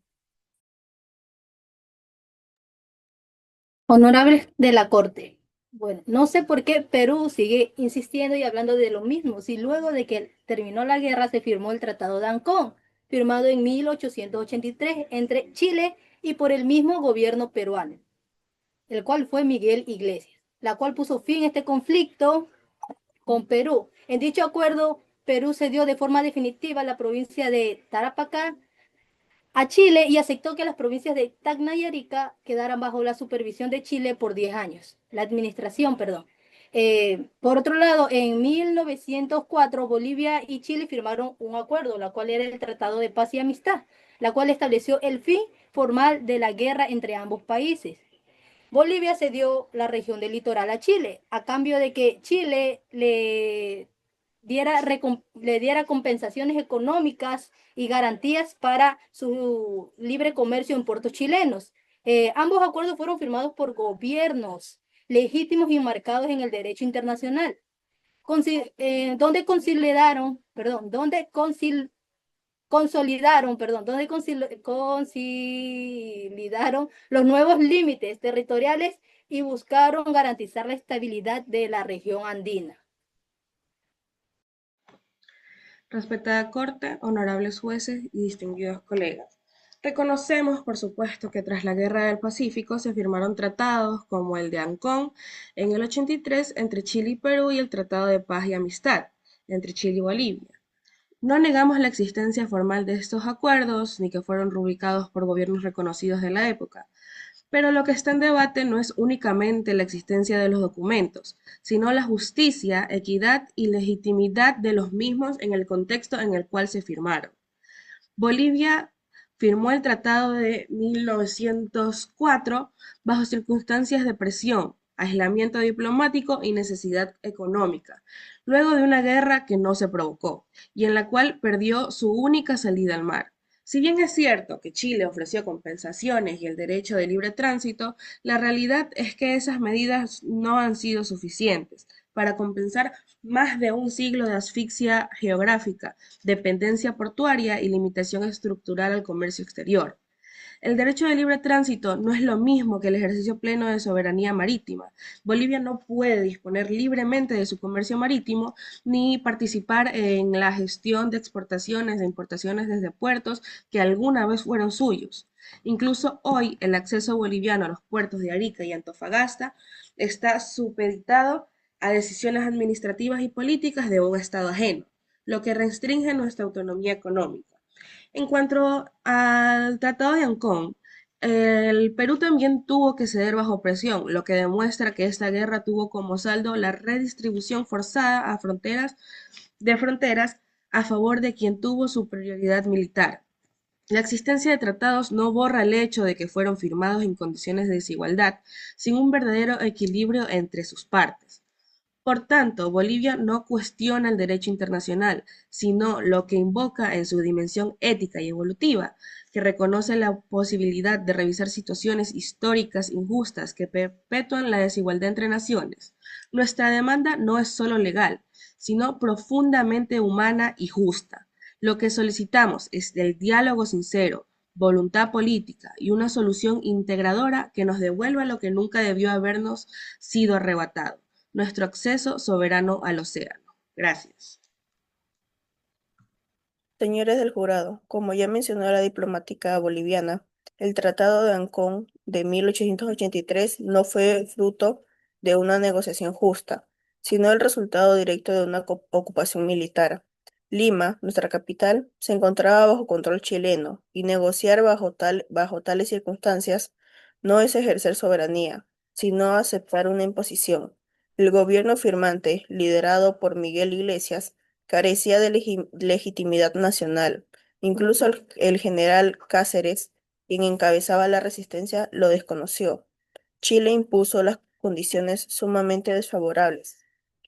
Honorables de la Corte. Bueno, no sé por qué Perú sigue insistiendo y hablando de lo mismo, si luego de que terminó la guerra se firmó el Tratado de Ancón, firmado en 1883 entre Chile y por el mismo gobierno peruano, el cual fue Miguel Iglesias, la cual puso fin a este conflicto con Perú. En dicho acuerdo, Perú cedió de forma definitiva la provincia de Tarapacá a Chile y aceptó que las provincias de Tacna y Arica quedaran bajo la supervisión de Chile por 10 años, la administración, perdón. Por otro lado, en 1904, Bolivia y Chile firmaron un acuerdo, la cual era el Tratado de Paz y Amistad, la cual estableció el fin formal de la guerra entre ambos países. Bolivia cedió la región del litoral a Chile, a cambio de que Chile le diera compensaciones económicas y garantías para su libre comercio en puertos chilenos. Ambos acuerdos fueron firmados por gobiernos legítimos y marcados en el derecho internacional, donde consolidaron los nuevos límites territoriales y buscaron garantizar la estabilidad de la región andina. Respetada Corte, honorables jueces y distinguidos colegas. Reconocemos, por supuesto, que tras la Guerra del Pacífico se firmaron tratados como el de Ancón en el 83 entre Chile y Perú y el Tratado de Paz y Amistad entre Chile y Bolivia. No negamos la existencia formal de estos acuerdos ni que fueron rubricados por gobiernos reconocidos de la época, pero lo que está en debate no es únicamente la existencia de los documentos, sino la justicia, equidad y legitimidad de los mismos en el contexto en el cual se firmaron. Bolivia firmó el Tratado de 1904 bajo circunstancias de presión, aislamiento diplomático y necesidad económica, luego de una guerra que no se provocó y en la cual perdió su única salida al mar. Si bien es cierto que Chile ofreció compensaciones y el derecho de libre tránsito, la realidad es que esas medidas no han sido suficientes para compensar más de un siglo de asfixia geográfica, dependencia portuaria y limitación estructural al comercio exterior. El derecho de libre tránsito no es lo mismo que el ejercicio pleno de soberanía marítima. Bolivia no puede disponer libremente de su comercio marítimo ni participar en la gestión de exportaciones e importaciones desde puertos que alguna vez fueron suyos. Incluso hoy el acceso boliviano a los puertos de Arica y Antofagasta está supeditado a decisiones administrativas y políticas de un Estado ajeno, lo que restringe nuestra autonomía económica. En cuanto al Tratado de Ancón, el Perú también tuvo que ceder bajo presión, lo que demuestra que esta guerra tuvo como saldo la redistribución forzada de fronteras a favor de quien tuvo superioridad militar. La existencia de tratados no borra el hecho de que fueron firmados en condiciones de desigualdad, sin un verdadero equilibrio entre sus partes. Por tanto, Bolivia no cuestiona el derecho internacional, sino lo que invoca en su dimensión ética y evolutiva, que reconoce la posibilidad de revisar situaciones históricas injustas que perpetúan la desigualdad entre naciones. Nuestra demanda no es solo legal, sino profundamente humana y justa. Lo que solicitamos es el diálogo sincero, voluntad política y una solución integradora que nos devuelva lo que nunca debió habernos sido arrebatado: nuestro acceso soberano al océano. Gracias. Señores del jurado, como ya mencionó la diplomática boliviana, El Tratado de Ancón de 1883 no fue fruto de una negociación justa, sino el resultado directo de una ocupación militar. Lima, nuestra capital, se encontraba bajo control chileno y negociar bajo tales circunstancias no es ejercer soberanía, sino aceptar una imposición. El gobierno firmante, liderado por Miguel Iglesias, carecía de legitimidad nacional. Incluso el general Cáceres, quien encabezaba la resistencia, lo desconoció. Chile impuso las condiciones sumamente desfavorables: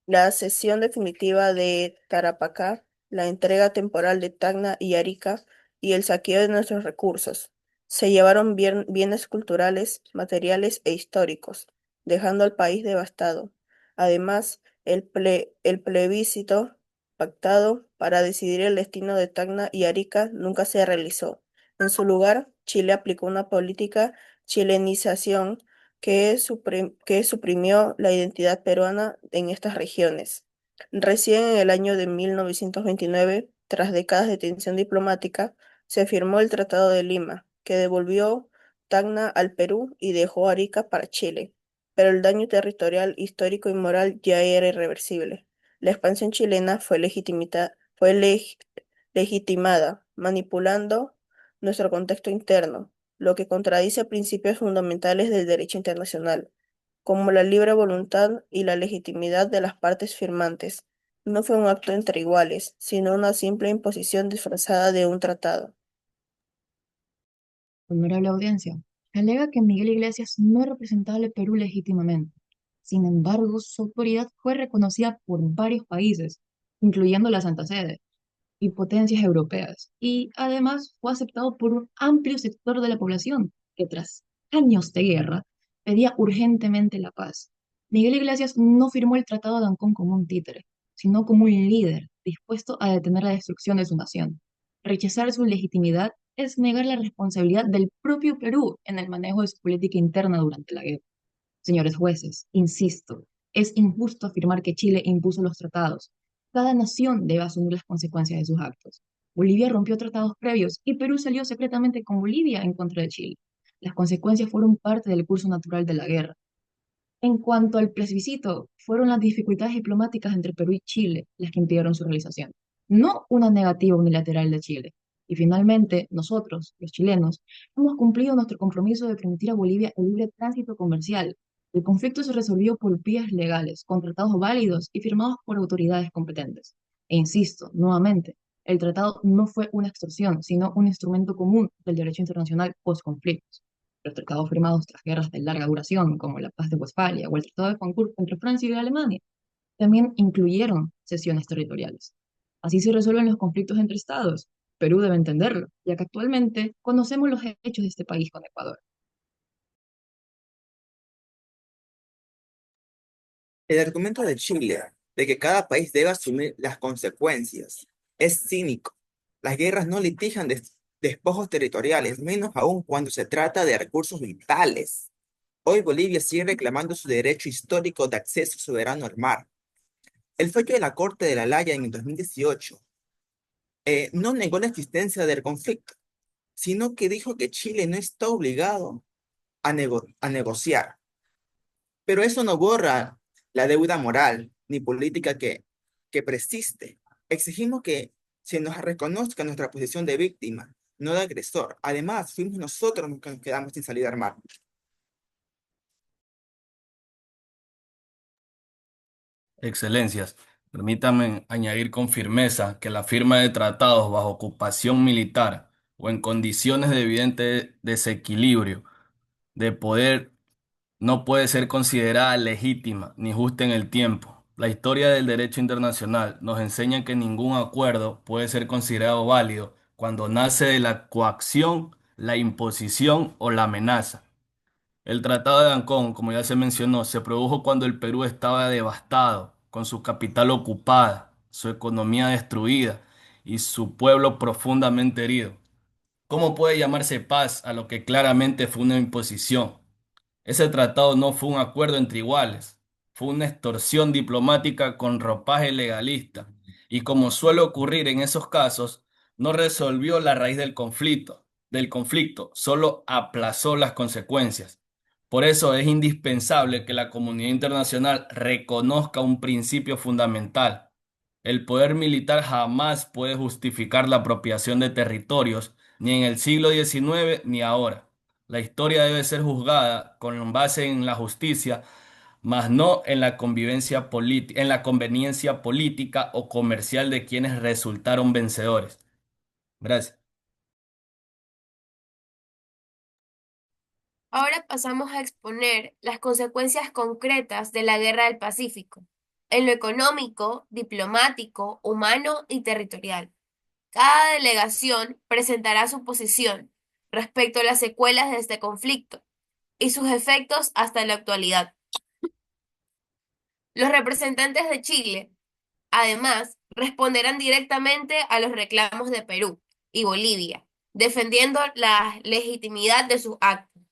la cesión definitiva de Tarapacá, la entrega temporal de Tacna y Arica y el saqueo de nuestros recursos. Se llevaron bienes culturales, materiales e históricos, dejando al país devastado. Además, el plebiscito pactado para decidir el destino de Tacna y Arica nunca se realizó. En su lugar, Chile aplicó una política chilenización que suprimió la identidad peruana en estas regiones. Recién en el año de 1929, tras décadas de tensión diplomática, se firmó el Tratado de Lima, que devolvió Tacna al Perú y dejó Arica para Chile. Pero el daño territorial, histórico y moral ya era irreversible. La expansión chilena fue legitimada, manipulando nuestro contexto interno, lo que contradice principios fundamentales del derecho internacional, como la libre voluntad y la legitimidad de las partes firmantes. No fue un acto entre iguales, sino una simple imposición disfrazada de un tratado. Honorable audiencia, alega que Miguel Iglesias no representaba al Perú legítimamente. Sin embargo, su autoridad fue reconocida por varios países, incluyendo la Santa Sede y potencias europeas, y además fue aceptado por un amplio sector de la población que tras años de guerra pedía urgentemente la paz. Miguel Iglesias no firmó el Tratado de Ancón como un títere, sino como un líder dispuesto a detener la destrucción de su nación. Rechazar su legitimidad es negar la responsabilidad del propio Perú en el manejo de su política interna durante la guerra. Señores jueces, insisto, es injusto afirmar que Chile impuso los tratados. Cada nación debe asumir las consecuencias de sus actos. Bolivia rompió tratados previos y Perú salió secretamente con Bolivia en contra de Chile. Las consecuencias fueron parte del curso natural de la guerra. En cuanto al plebiscito, fueron las dificultades diplomáticas entre Perú y Chile las que impidieron su realización, no una negativa unilateral de Chile. Y finalmente, nosotros, los chilenos, hemos cumplido nuestro compromiso de permitir a Bolivia el libre tránsito comercial. El conflicto se resolvió por vías legales, con tratados válidos y firmados por autoridades competentes. E insisto, nuevamente, el tratado no fue una extorsión, sino un instrumento común del derecho internacional post-conflictos. Los tratados firmados tras guerras de larga duración, como la Paz de Westfalia o el Tratado de Frankfurt entre Francia y Alemania, también incluyeron cesiones territoriales. Así se resuelven los conflictos entre estados. Perú debe entenderlo, ya que actualmente conocemos los hechos de este país con Ecuador. El argumento de Chile de que cada país debe asumir las consecuencias es cínico. Las guerras no litigan despojos territoriales, menos aún cuando se trata de recursos vitales. Hoy Bolivia sigue reclamando su derecho histórico de acceso soberano al mar. El fallo de la Corte de la Haya en el 2018 no negó la existencia del conflicto, sino que dijo que Chile no está obligado a negociar. Pero eso no borra la deuda moral ni política que persiste. Exigimos que se nos reconozca nuestra posición de víctima, no de agresor. Además, fuimos nosotros los que nos quedamos sin salida armada. Excelencias, permítanme añadir con firmeza que la firma de tratados bajo ocupación militar o en condiciones de evidente desequilibrio de poder no puede ser considerada legítima ni justa en el tiempo. La historia del derecho internacional nos enseña que ningún acuerdo puede ser considerado válido cuando nace de la coacción, la imposición o la amenaza. El Tratado de Ancón, como ya se mencionó, se produjo cuando el Perú estaba devastado, con su capital ocupada, su economía destruida y su pueblo profundamente herido. ¿Cómo puede llamarse paz a lo que claramente fue una imposición? Ese tratado no fue un acuerdo entre iguales, fue una extorsión diplomática con ropaje legalista y como suele ocurrir en esos casos, no resolvió la raíz del conflicto, del conflicto, solo aplazó las consecuencias. Por eso es indispensable que la comunidad internacional reconozca un principio fundamental. El poder militar jamás puede justificar la apropiación de territorios, ni en el siglo XIX ni ahora. La historia debe ser juzgada con base en la justicia, mas no en la en la conveniencia política o comercial de quienes resultaron vencedores. Gracias. Ahora pasamos a exponer las consecuencias concretas de la Guerra del Pacífico, en lo económico, diplomático, humano y territorial. Cada delegación presentará su posición respecto a las secuelas de este conflicto y sus efectos hasta la actualidad. Los representantes de Chile, además, responderán directamente a los reclamos de Perú y Bolivia, defendiendo la legitimidad de sus actos.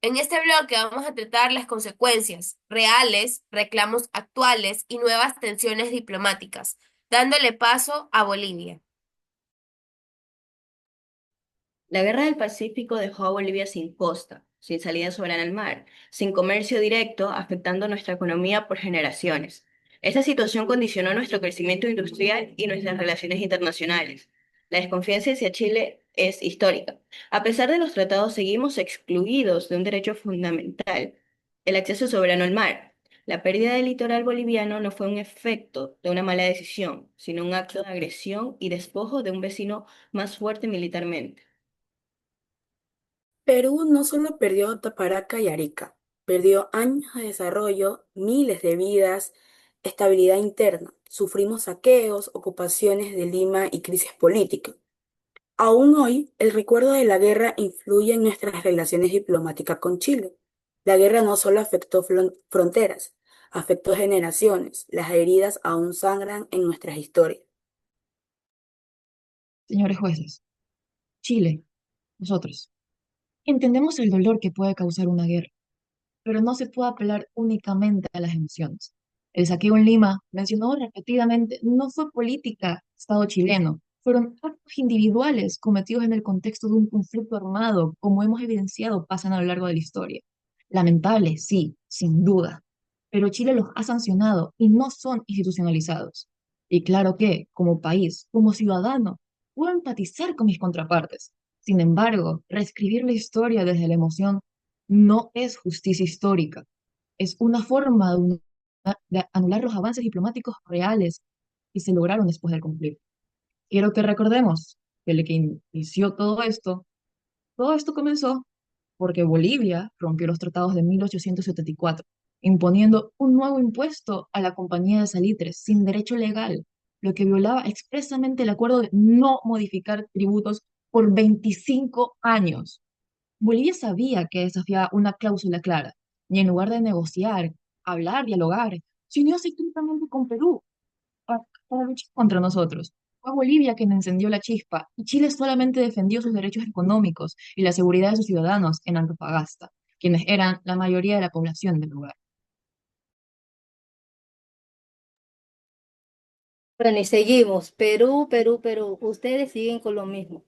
En este bloque vamos a tratar las consecuencias reales, reclamos actuales y nuevas tensiones diplomáticas, dándole paso a Bolivia. La Guerra del Pacífico dejó a Bolivia sin costa, sin salida soberana al mar, sin comercio directo, afectando nuestra economía por generaciones. Esta situación condicionó nuestro crecimiento industrial y nuestras relaciones internacionales. La desconfianza hacia Chile es histórica. A pesar de los tratados, seguimos excluidos de un derecho fundamental, el acceso soberano al mar. La pérdida del litoral boliviano no fue un efecto de una mala decisión, sino un acto de agresión y despojo de un vecino más fuerte militarmente. Perú no solo perdió Taparaca y Arica, perdió años de desarrollo, miles de vidas, estabilidad interna. Sufrimos saqueos, ocupaciones de Lima y crisis política. Aún hoy, el recuerdo de la guerra influye en nuestras relaciones diplomáticas con Chile. La guerra no solo afectó fronteras, afectó generaciones. Las heridas aún sangran en nuestras historias. Señores jueces, Chile, nosotros, entendemos el dolor que puede causar una guerra, pero no se puede apelar únicamente a las emociones. El saqueo en Lima, mencionado repetidamente, no fue política Estado chileno, fueron actos individuales cometidos en el contexto de un conflicto armado, como hemos evidenciado pasan a lo largo de la historia. Lamentable, sí, sin duda, pero Chile los ha sancionado y no son institucionalizados. Y claro que, como país, como ciudadano, puedo empatizar con mis contrapartes. Sin embargo, reescribir la historia desde la emoción no es justicia histórica, es una forma de anular los avances diplomáticos reales que se lograron después del conflicto. Quiero que recordemos que el que inició todo esto comenzó porque Bolivia rompió los tratados de 1874, imponiendo un nuevo impuesto a la Compañía de Salitres sin derecho legal, lo que violaba expresamente el acuerdo de no modificar tributos por 25 años. Bolivia sabía que desafiaba una cláusula clara, y en lugar de negociar, hablar, dialogar, se unió secretamente con Perú para luchar contra nosotros. Fue Bolivia quien encendió la chispa, y Chile solamente defendió sus derechos económicos y la seguridad de sus ciudadanos en Antofagasta, quienes eran la mayoría de la población del lugar. Bueno, y seguimos. Perú, Perú, Perú. Ustedes siguen con lo mismo.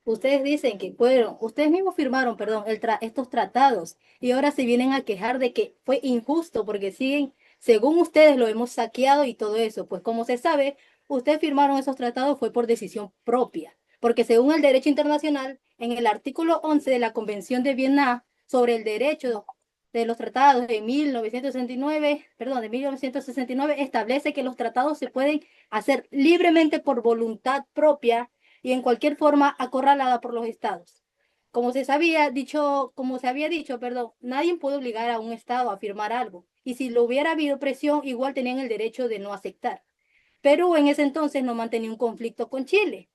Ustedes dicen que fueron, ustedes mismos firmaron, perdón, estos tratados y ahora se vienen a quejar de que fue injusto porque siguen, según ustedes lo hemos saqueado y todo eso. Pues como se sabe, ustedes firmaron esos tratados fue por decisión propia, porque según el derecho internacional, en el artículo 11 de la Convención de Viena sobre el derecho de los tratados de 1969, perdón, de 1969, establece que los tratados se pueden hacer libremente por voluntad propia y en cualquier forma acorralada por los estados. Como se había dicho, perdón, nadie puede obligar a un estado a firmar algo, y si lo hubiera habido presión, igual tenían el derecho de no aceptar. Perú en ese entonces no mantenía un conflicto con Chile.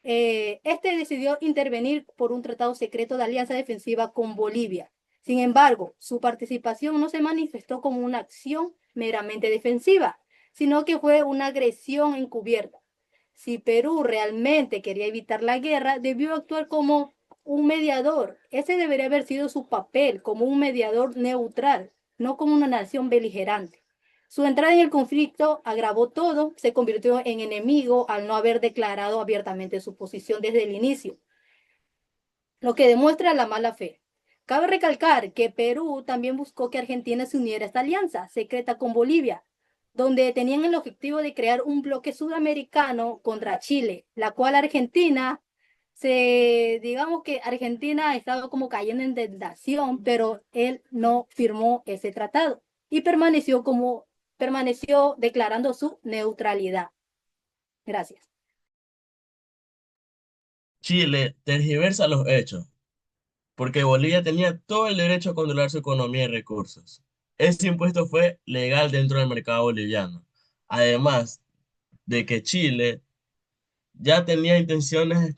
Este decidió intervenir por un tratado secreto de alianza defensiva con Bolivia. Sin embargo, su participación no se manifestó como una acción meramente defensiva, sino que fue una agresión encubierta. Si Perú realmente quería evitar la guerra, debió actuar como un mediador. Ese debería haber sido su papel, como un mediador neutral, no como una nación beligerante. Su entrada en el conflicto agravó todo, se convirtió en enemigo al no haber declarado abiertamente su posición desde el inicio. lo que demuestra la mala fe. Cabe recalcar que Perú también buscó que Argentina se uniera a esta alianza secreta con Bolivia, donde tenían el objetivo de crear un bloque sudamericano contra Chile, la cual Argentina digamos que Argentina ha estado como cayendo en tentación, pero él no firmó ese tratado y permaneció declarando su neutralidad. Gracias. Chile tergiversa los hechos, porque Bolivia tenía todo el derecho a controlar su economía y recursos. Ese impuesto fue legal dentro del mercado boliviano. Además de que Chile ya tenía intenciones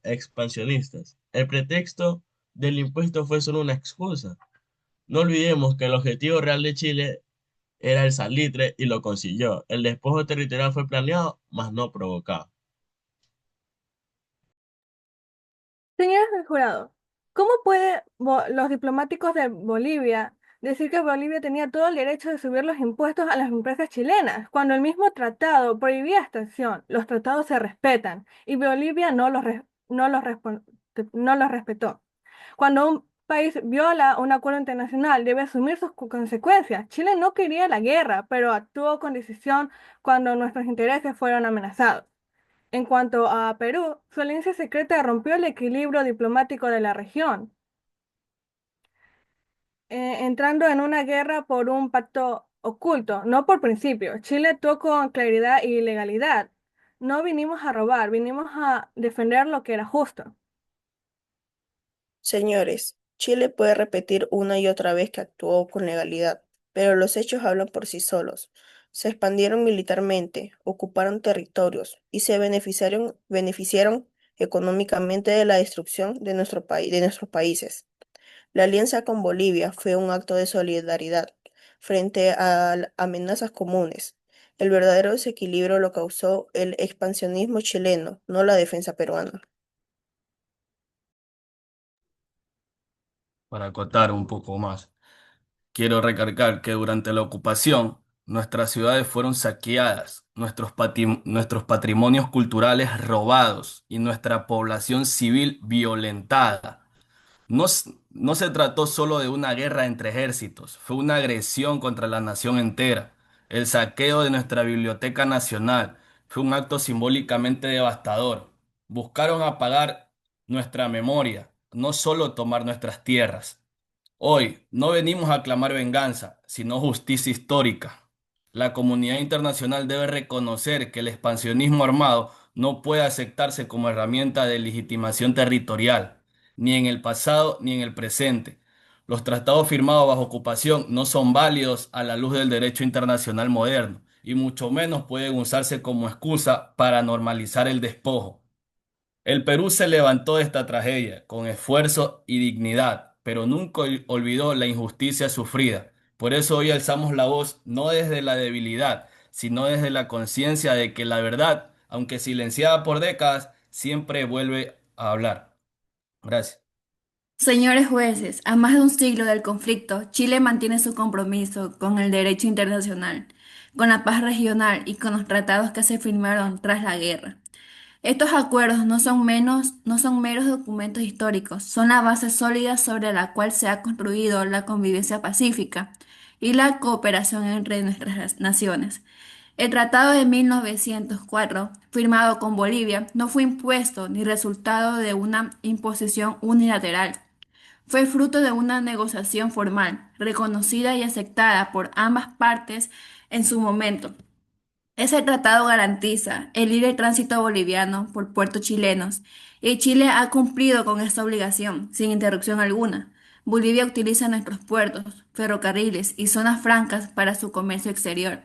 expansionistas. El pretexto del impuesto fue solo una excusa. No olvidemos que el objetivo real de Chile era el salitre y lo consiguió. El despojo territorial fue planeado, mas no provocado. Señores del jurado, ¿cómo pueden los diplomáticos de Bolivia decir que Bolivia tenía todo el derecho de subir los impuestos a las empresas chilenas, cuando el mismo tratado prohibía esta acción? Los tratados se respetan y Bolivia no los respetó. Cuando un país viola un acuerdo internacional, debe asumir sus consecuencias. Chile no quería la guerra, pero actuó con decisión cuando nuestros intereses fueron amenazados. En cuanto a Perú, su alianza secreta rompió el equilibrio diplomático de la región, entrando en una guerra por un pacto oculto, no por principio. Chile actuó con claridad y legalidad. No vinimos a robar, vinimos a defender lo que era justo. Señores, Chile puede repetir una y otra vez que actuó con legalidad, pero los hechos hablan por sí solos. Se expandieron militarmente, ocuparon territorios y se beneficiaron económicamente de la destrucción de nuestro país, de nuestros países. La alianza con Bolivia fue un acto de solidaridad frente a amenazas comunes. El verdadero desequilibrio lo causó el expansionismo chileno, no la defensa peruana. Para acotar un poco más, quiero recalcar que durante la ocupación nuestras ciudades fueron saqueadas, nuestros patrimonios culturales robados y nuestra población civil violentada. No se trató solo de una guerra entre ejércitos, fue una agresión contra la nación entera. El saqueo de nuestra Biblioteca Nacional fue un acto simbólicamente devastador. Buscaron apagar nuestra memoria, no solo tomar nuestras tierras. Hoy no venimos a clamar venganza, sino justicia histórica. La comunidad internacional debe reconocer que el expansionismo armado no puede aceptarse como herramienta de legitimación territorial, ni en el pasado ni en el presente. Los tratados firmados bajo ocupación no son válidos a la luz del derecho internacional moderno, y mucho menos pueden usarse como excusa para normalizar el despojo. El Perú se levantó de esta tragedia con esfuerzo y dignidad, pero nunca olvidó la injusticia sufrida. Por eso hoy alzamos la voz no desde la debilidad, sino desde la conciencia de que la verdad, aunque silenciada por décadas, siempre vuelve a hablar. Gracias. Señores jueces, a más de un siglo del conflicto, Chile mantiene su compromiso con el derecho internacional, con la paz regional y con los tratados que se firmaron tras la guerra. Estos acuerdos no son meros documentos históricos, son la base sólida sobre la cual se ha construido la convivencia pacífica y la cooperación entre nuestras naciones. El Tratado de 1904, firmado con Bolivia, no fue impuesto ni resultado de una imposición unilateral. Fue fruto de una negociación formal, reconocida y aceptada por ambas partes en su momento. Ese tratado garantiza el libre tránsito boliviano por puertos chilenos y Chile ha cumplido con esta obligación sin interrupción alguna. Bolivia utiliza nuestros puertos, ferrocarriles y zonas francas para su comercio exterior,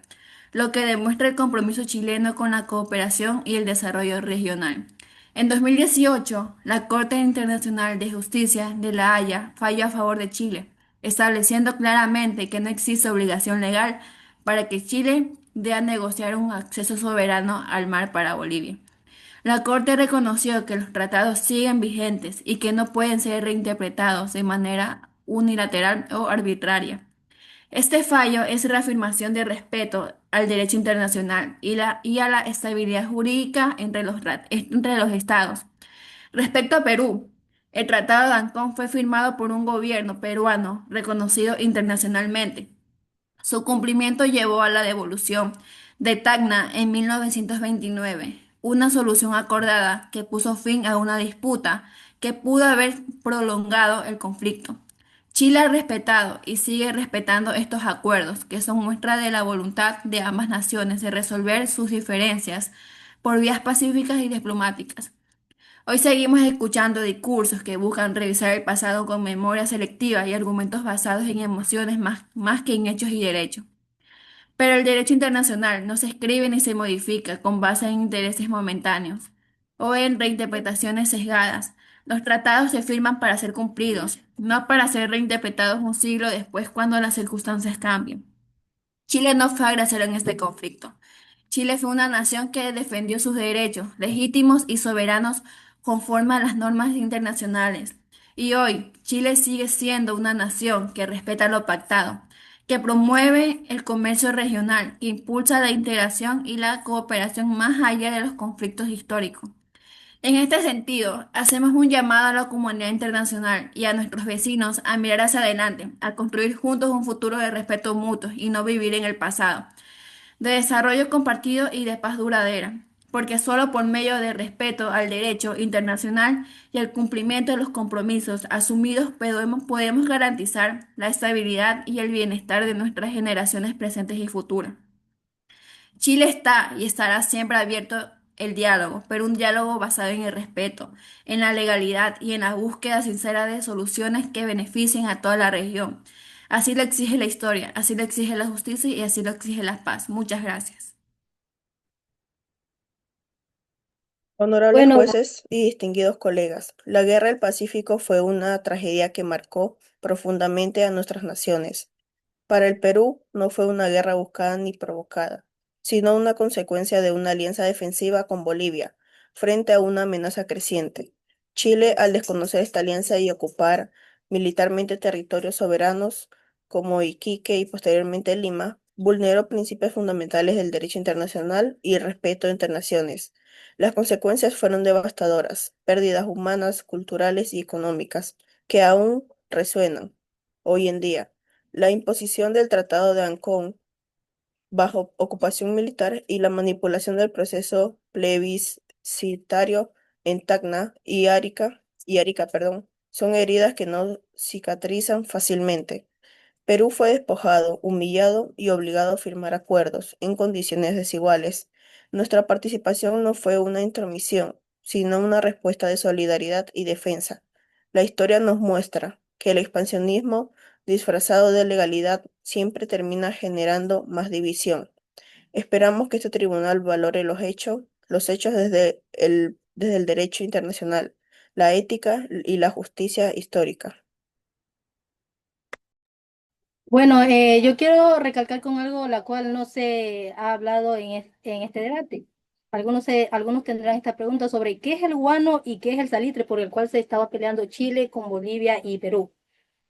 lo que demuestra el compromiso chileno con la cooperación y el desarrollo regional. En 2018, la Corte Internacional de Justicia de La Haya falló a favor de Chile, estableciendo claramente que no existe obligación legal para que Chile dé a negociar un acceso soberano al mar para Bolivia. La Corte reconoció que los tratados siguen vigentes y que no pueden ser reinterpretados de manera unilateral o arbitraria. Este fallo es reafirmación de respeto al derecho internacional y a la estabilidad jurídica entre los estados. Respecto a Perú, El Tratado de Ancón fue firmado por un gobierno peruano reconocido internacionalmente. Su cumplimiento llevó a la devolución de Tacna en 1929, una solución acordada que puso fin a una disputa que pudo haber prolongado el conflicto. Chile ha respetado y sigue respetando estos acuerdos, que son muestra de la voluntad de ambas naciones de resolver sus diferencias por vías pacíficas y diplomáticas. Hoy seguimos escuchando discursos que buscan revisar el pasado con memoria selectiva y argumentos basados en emociones más que en hechos y derechos. Pero el derecho internacional no se escribe ni se modifica con base en intereses momentáneos o en reinterpretaciones sesgadas. Los tratados se firman para ser cumplidos, no para ser reinterpretados un siglo después cuando las circunstancias cambien. Chile no fue agresor en este conflicto. Chile fue una nación que defendió sus derechos legítimos y soberanos conforme a las normas internacionales. Y hoy Chile sigue siendo una nación que respeta lo pactado, que promueve el comercio regional, que impulsa la integración y la cooperación más allá de los conflictos históricos. En este sentido, hacemos un llamado a la comunidad internacional y a nuestros vecinos a mirar hacia adelante, a construir juntos un futuro de respeto mutuo y no vivir en el pasado, de desarrollo compartido y de paz duradera, porque solo por medio de respeto al derecho internacional y el cumplimiento de los compromisos asumidos podemos garantizar la estabilidad y el bienestar de nuestras generaciones presentes y futuras. Chile está y estará siempre abierto el diálogo, pero un diálogo basado en el respeto, en la legalidad y en la búsqueda sincera de soluciones que beneficien a toda la región. Así lo exige la historia, así lo exige la justicia y así lo exige la paz. Muchas gracias. Honorables Bueno, jueces y distinguidos colegas, la Guerra del Pacífico fue una tragedia que marcó profundamente a nuestras naciones. Para el Perú no fue una guerra buscada ni provocada, sino una consecuencia de una alianza defensiva con Bolivia frente a una amenaza creciente. Chile, al desconocer esta alianza y ocupar militarmente territorios soberanos como Iquique y posteriormente Lima, vulneró principios fundamentales del derecho internacional y el respeto entre naciones. Las consecuencias fueron devastadoras, pérdidas humanas, culturales y económicas, que aún resuenan hoy en día. La imposición del Tratado de Ancón bajo ocupación militar y la manipulación del proceso plebiscitario en Tacna y Arica, perdón, son heridas que no cicatrizan fácilmente. Perú fue despojado, humillado y obligado a firmar acuerdos en condiciones desiguales. Nuestra participación no fue una intromisión, sino una respuesta de solidaridad y defensa. La historia nos muestra que el expansionismo disfrazado de legalidad siempre termina generando más división. Esperamos que este tribunal valore los hechos desde el derecho internacional, la ética y la justicia histórica. bueno, yo quiero recalcar con algo la cual no se ha hablado en este debate. Algunos tendrán esta pregunta sobre qué es el guano y qué es el salitre por el cual se estaba peleando Chile con Bolivia y Perú.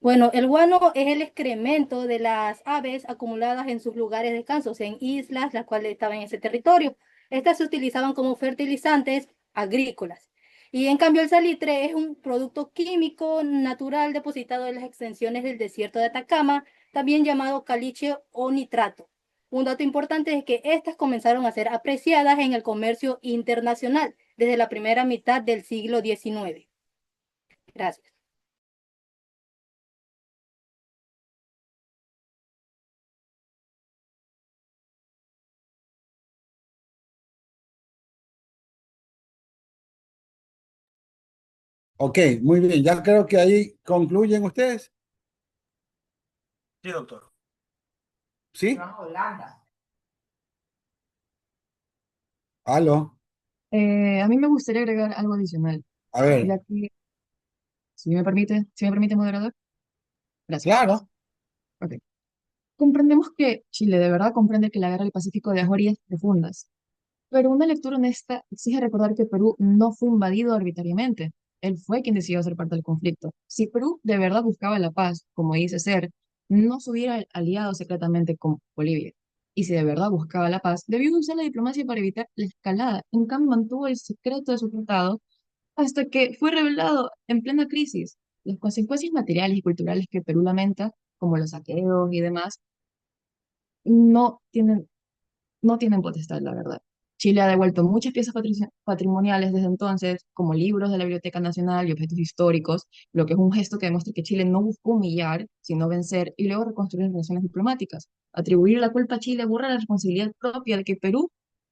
Bueno, el guano es el excremento de las aves acumuladas en sus lugares de descanso, o sea, en islas, las cuales estaban en ese territorio. Estas se utilizaban como fertilizantes agrícolas. Y en cambio el salitre es un producto químico natural depositado en las extensiones del desierto de Atacama, también llamado caliche o nitrato. Un dato importante es que estas comenzaron a ser apreciadas en el comercio internacional desde la primera mitad del siglo XIX. Gracias. Ok, muy bien. Ya creo que ahí concluyen ustedes. Sí, doctor. ¿Sí? ¿Aló? A mí me gustaría agregar algo adicional, A ver, ya que, si me permite, moderador. Gracias. claro. Ok. Comprendemos que Chile de verdad comprende que la guerra del Pacífico dejó heridas profundas, pero una lectura honesta exige recordar que Perú no fue invadido arbitrariamente. Él fue quien decidió ser parte del conflicto. Si Perú de verdad buscaba la paz, como dice ser, no se hubiera aliado secretamente con Bolivia. Y si de verdad buscaba la paz, debió usar la diplomacia para evitar la escalada. En cambio, mantuvo el secreto de su tratado hasta que fue revelado en plena crisis. Las consecuencias materiales y culturales que Perú lamenta, como los saqueos y demás, no tienen no tienen potestad, la verdad. Chile ha devuelto muchas piezas patrimoniales desde entonces, como libros de la Biblioteca Nacional y objetos históricos, lo que es un gesto que demuestra que Chile no buscó humillar, sino vencer y luego reconstruir relaciones diplomáticas. Atribuir la culpa a Chile borra la responsabilidad propia de que Perú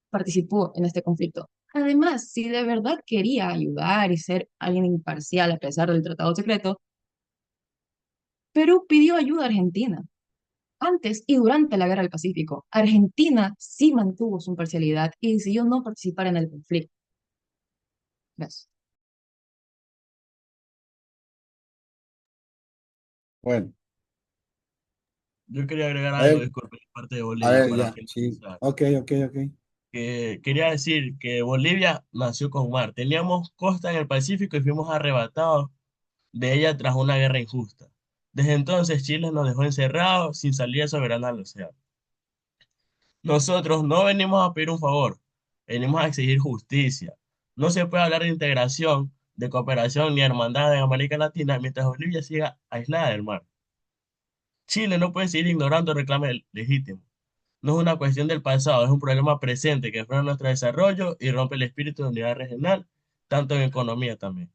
participó en este conflicto. Además, si de verdad quería ayudar y ser alguien imparcial a pesar del tratado secreto, Perú pidió ayuda a Argentina antes y durante la Guerra del Pacífico. Argentina sí mantuvo su imparcialidad y decidió no participar en el conflicto. Gracias. Bueno, Yo quería agregar a algo, ver, disculpe, de parte de a Bolivia ver, para ya, sí. finalizar. Ok, ok, ok. Que quería decir que Bolivia nació con mar. Teníamos costa en el Pacífico y fuimos arrebatados de ella tras una guerra injusta. Desde entonces Chile nos dejó encerrados sin salida soberana al océano. Nosotros no venimos a pedir un favor, venimos a exigir justicia. No se puede hablar de integración, de cooperación ni hermandad en América Latina mientras Bolivia siga aislada del mar. Chile no puede seguir ignorando reclamos legítimos. No es una cuestión del pasado, es un problema presente que frena nuestro desarrollo y rompe el espíritu de unidad regional, tanto en economía también.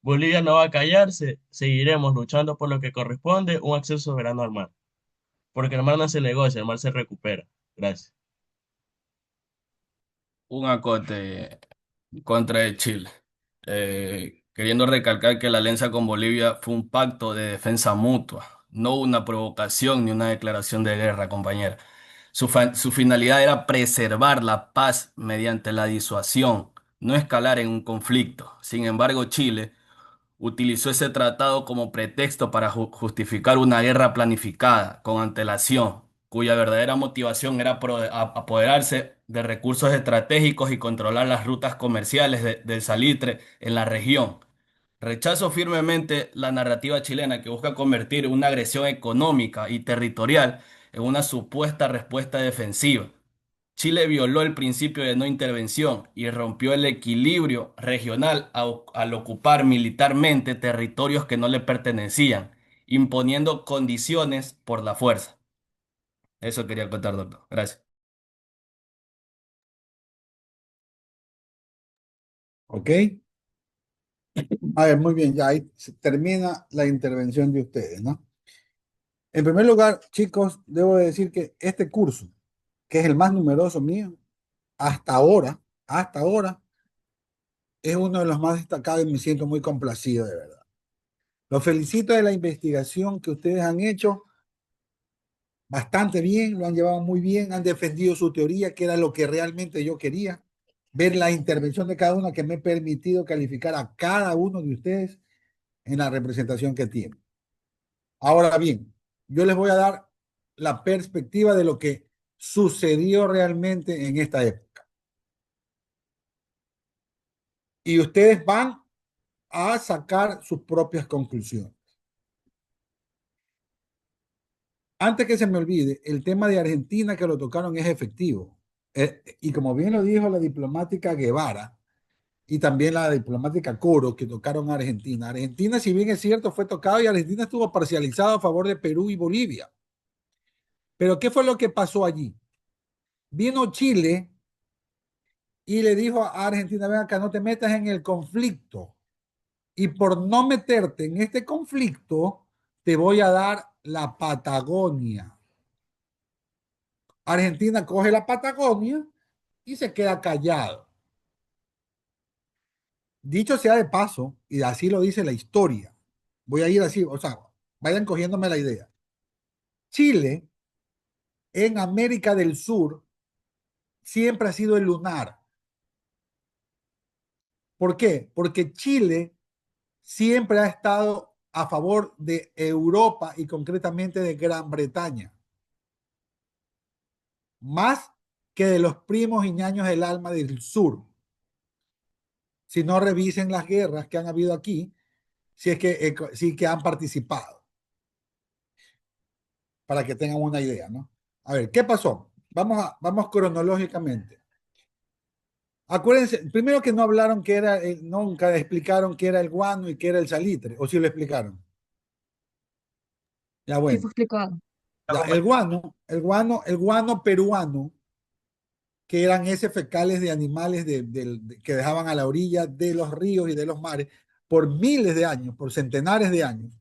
Bolivia no va a callarse, seguiremos luchando por lo que corresponde, un acceso soberano al mar. Porque el mar no se negocia, el mar se recupera. Gracias. Un acote contra de Chile, queriendo recalcar que la alianza con Bolivia fue un pacto de defensa mutua, no una provocación ni una declaración de guerra, compañera. Su finalidad era preservar la paz mediante la disuasión, no escalar en un conflicto. Sin embargo, Chile utilizó ese tratado como pretexto para justificar una guerra planificada con antelación, cuya verdadera motivación era apoderarse de recursos estratégicos y controlar las rutas comerciales del salitre en la región. Rechazo firmemente la narrativa chilena que busca convertir una agresión económica y territorial en una supuesta respuesta defensiva. Chile violó el principio de no intervención y rompió el equilibrio regional al ocupar militarmente territorios que no le pertenecían, imponiendo condiciones por la fuerza. Eso quería contar, doctor. Gracias. Ok. A ver, muy bien, ya ahí se termina la intervención de ustedes, ¿no? En primer lugar, chicos, debo decir que este curso, que es el más numeroso mío, hasta ahora, es uno de los más destacados y me siento muy complacido, de verdad. Los felicito de la investigación que ustedes han hecho bastante bien, lo han llevado muy bien, han defendido su teoría, que era lo que realmente yo quería, ver la intervención de cada uno que me ha permitido calificar a cada uno de ustedes en la representación que tienen. Ahora bien, yo les voy a dar la perspectiva de lo que sucedió realmente en esta época. Y ustedes van a sacar sus propias conclusiones. Antes que se me olvide, el tema de Argentina que lo tocaron es efectivo. Y como bien lo dijo la diplomática Guevara y también la diplomática Coro que tocaron a Argentina. Argentina, si bien es cierto, fue tocado y Argentina estuvo parcializado a favor de Perú y Bolivia. Pero ¿qué fue lo que pasó allí? Vino Chile y le dijo a Argentina, ven acá, no te metas en el conflicto. Y por no meterte en este conflicto, te voy a dar la Patagonia. Argentina coge la Patagonia y se queda callado. Dicho sea de paso, y así lo dice la historia, voy a ir así, o sea, vayan cogiéndome la idea. Chile en América del Sur siempre ha sido el lunar. ¿Por qué? Porque Chile siempre ha estado a favor de Europa y concretamente de Gran Bretaña, más que de los primos y ñaños del alma del sur. Si no revisen las guerras que han habido aquí, si es que, sí que han participado, para que tengan una idea, ¿no? A ver, ¿qué pasó? Vamos cronológicamente. Acuérdense, primero que no hablaron que era, nunca explicaron qué era el guano y qué era el salitre, o si lo explicaron. Ya Sí, bueno, fue explicado. ya, el guano peruano, que eran heces fecales de animales que dejaban a la orilla de los ríos y de los mares por miles de años, por centenares de años,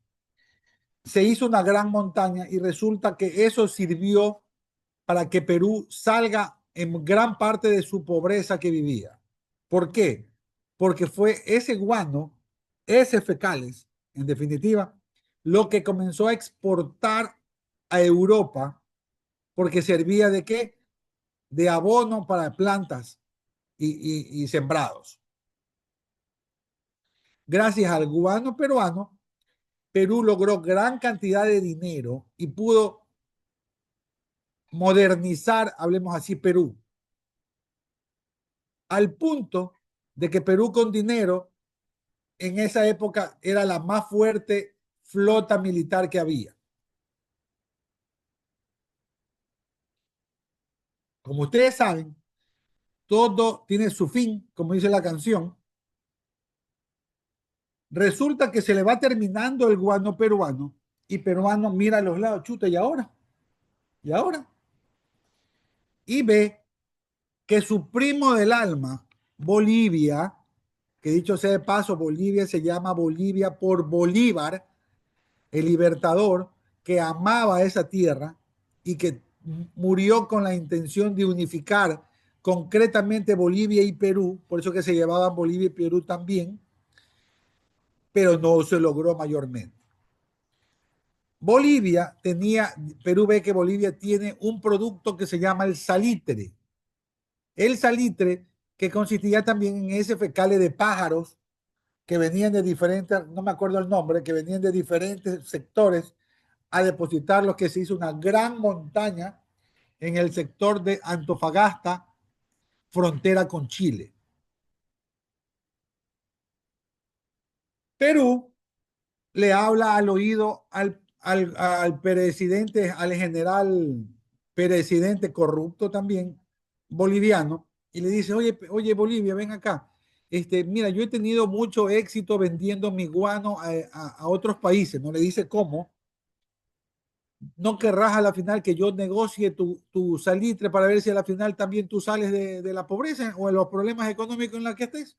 se hizo una gran montaña y resulta que eso sirvió para que Perú salga en gran parte de su pobreza que vivía. ¿Por qué? Porque fue ese guano, ese fecales, en definitiva, lo que comenzó a exportar a Europa, porque servía de qué? De abono para plantas y sembrados. Gracias al guano peruano, Perú logró gran cantidad de dinero y pudo modernizar, hablemos así, Perú, al punto de que Perú con dinero en esa época era la más fuerte flota militar que había. Como ustedes saben, todo tiene su fin, como dice la canción. Resulta que se le va terminando el guano peruano y peruano mira a los lados, chuta, y ahora, y ve que su primo del alma, Bolivia, que dicho sea de paso, Bolivia se llama Bolivia por Bolívar, el libertador que amaba esa tierra y que murió con la intención de unificar concretamente Bolivia y Perú, por eso que se llevaban Bolivia y Perú también, pero no se logró mayormente. Bolivia tenía, Perú ve que Bolivia tiene un producto que se llama el salitre. El salitre que consistía también en ese fecales de pájaros que venían de diferentes, no me acuerdo el nombre, que venían de diferentes sectores a depositar lo que se hizo una gran montaña en el sector de Antofagasta, frontera con Chile. Perú le habla al oído al presidente, al general presidente corrupto también, boliviano, y le dice, oye Bolivia, ven acá. Mira, yo he tenido mucho éxito vendiendo mi guano a otros países, no le dice cómo, no querrás a la final que yo negocie tu salitre para ver si a la final también tú sales de la pobreza o de los problemas económicos en los que estés.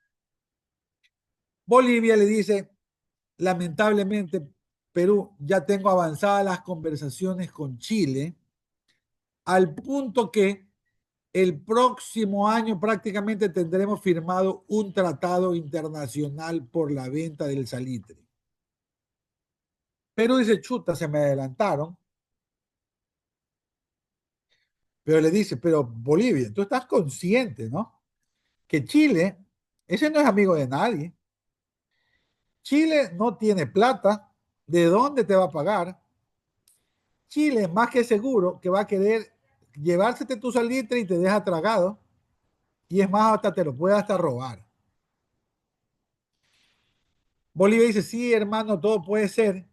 Bolivia le dice, lamentablemente, Perú, ya tengo avanzadas las conversaciones con Chile, al punto que el próximo año prácticamente tendremos firmado un tratado internacional por la venta del salitre. Perú dice, chuta, se me adelantaron. Pero le dice, pero Bolivia, tú estás consciente, ¿no? Que Chile, ese no es amigo de nadie. Chile no tiene plata. ¿De dónde te va a pagar? Chile es más que seguro que va a querer llevársete tu salitre y te deja tragado. Y es más, hasta te lo puede hasta robar. Bolivia dice, sí, hermano, todo puede ser,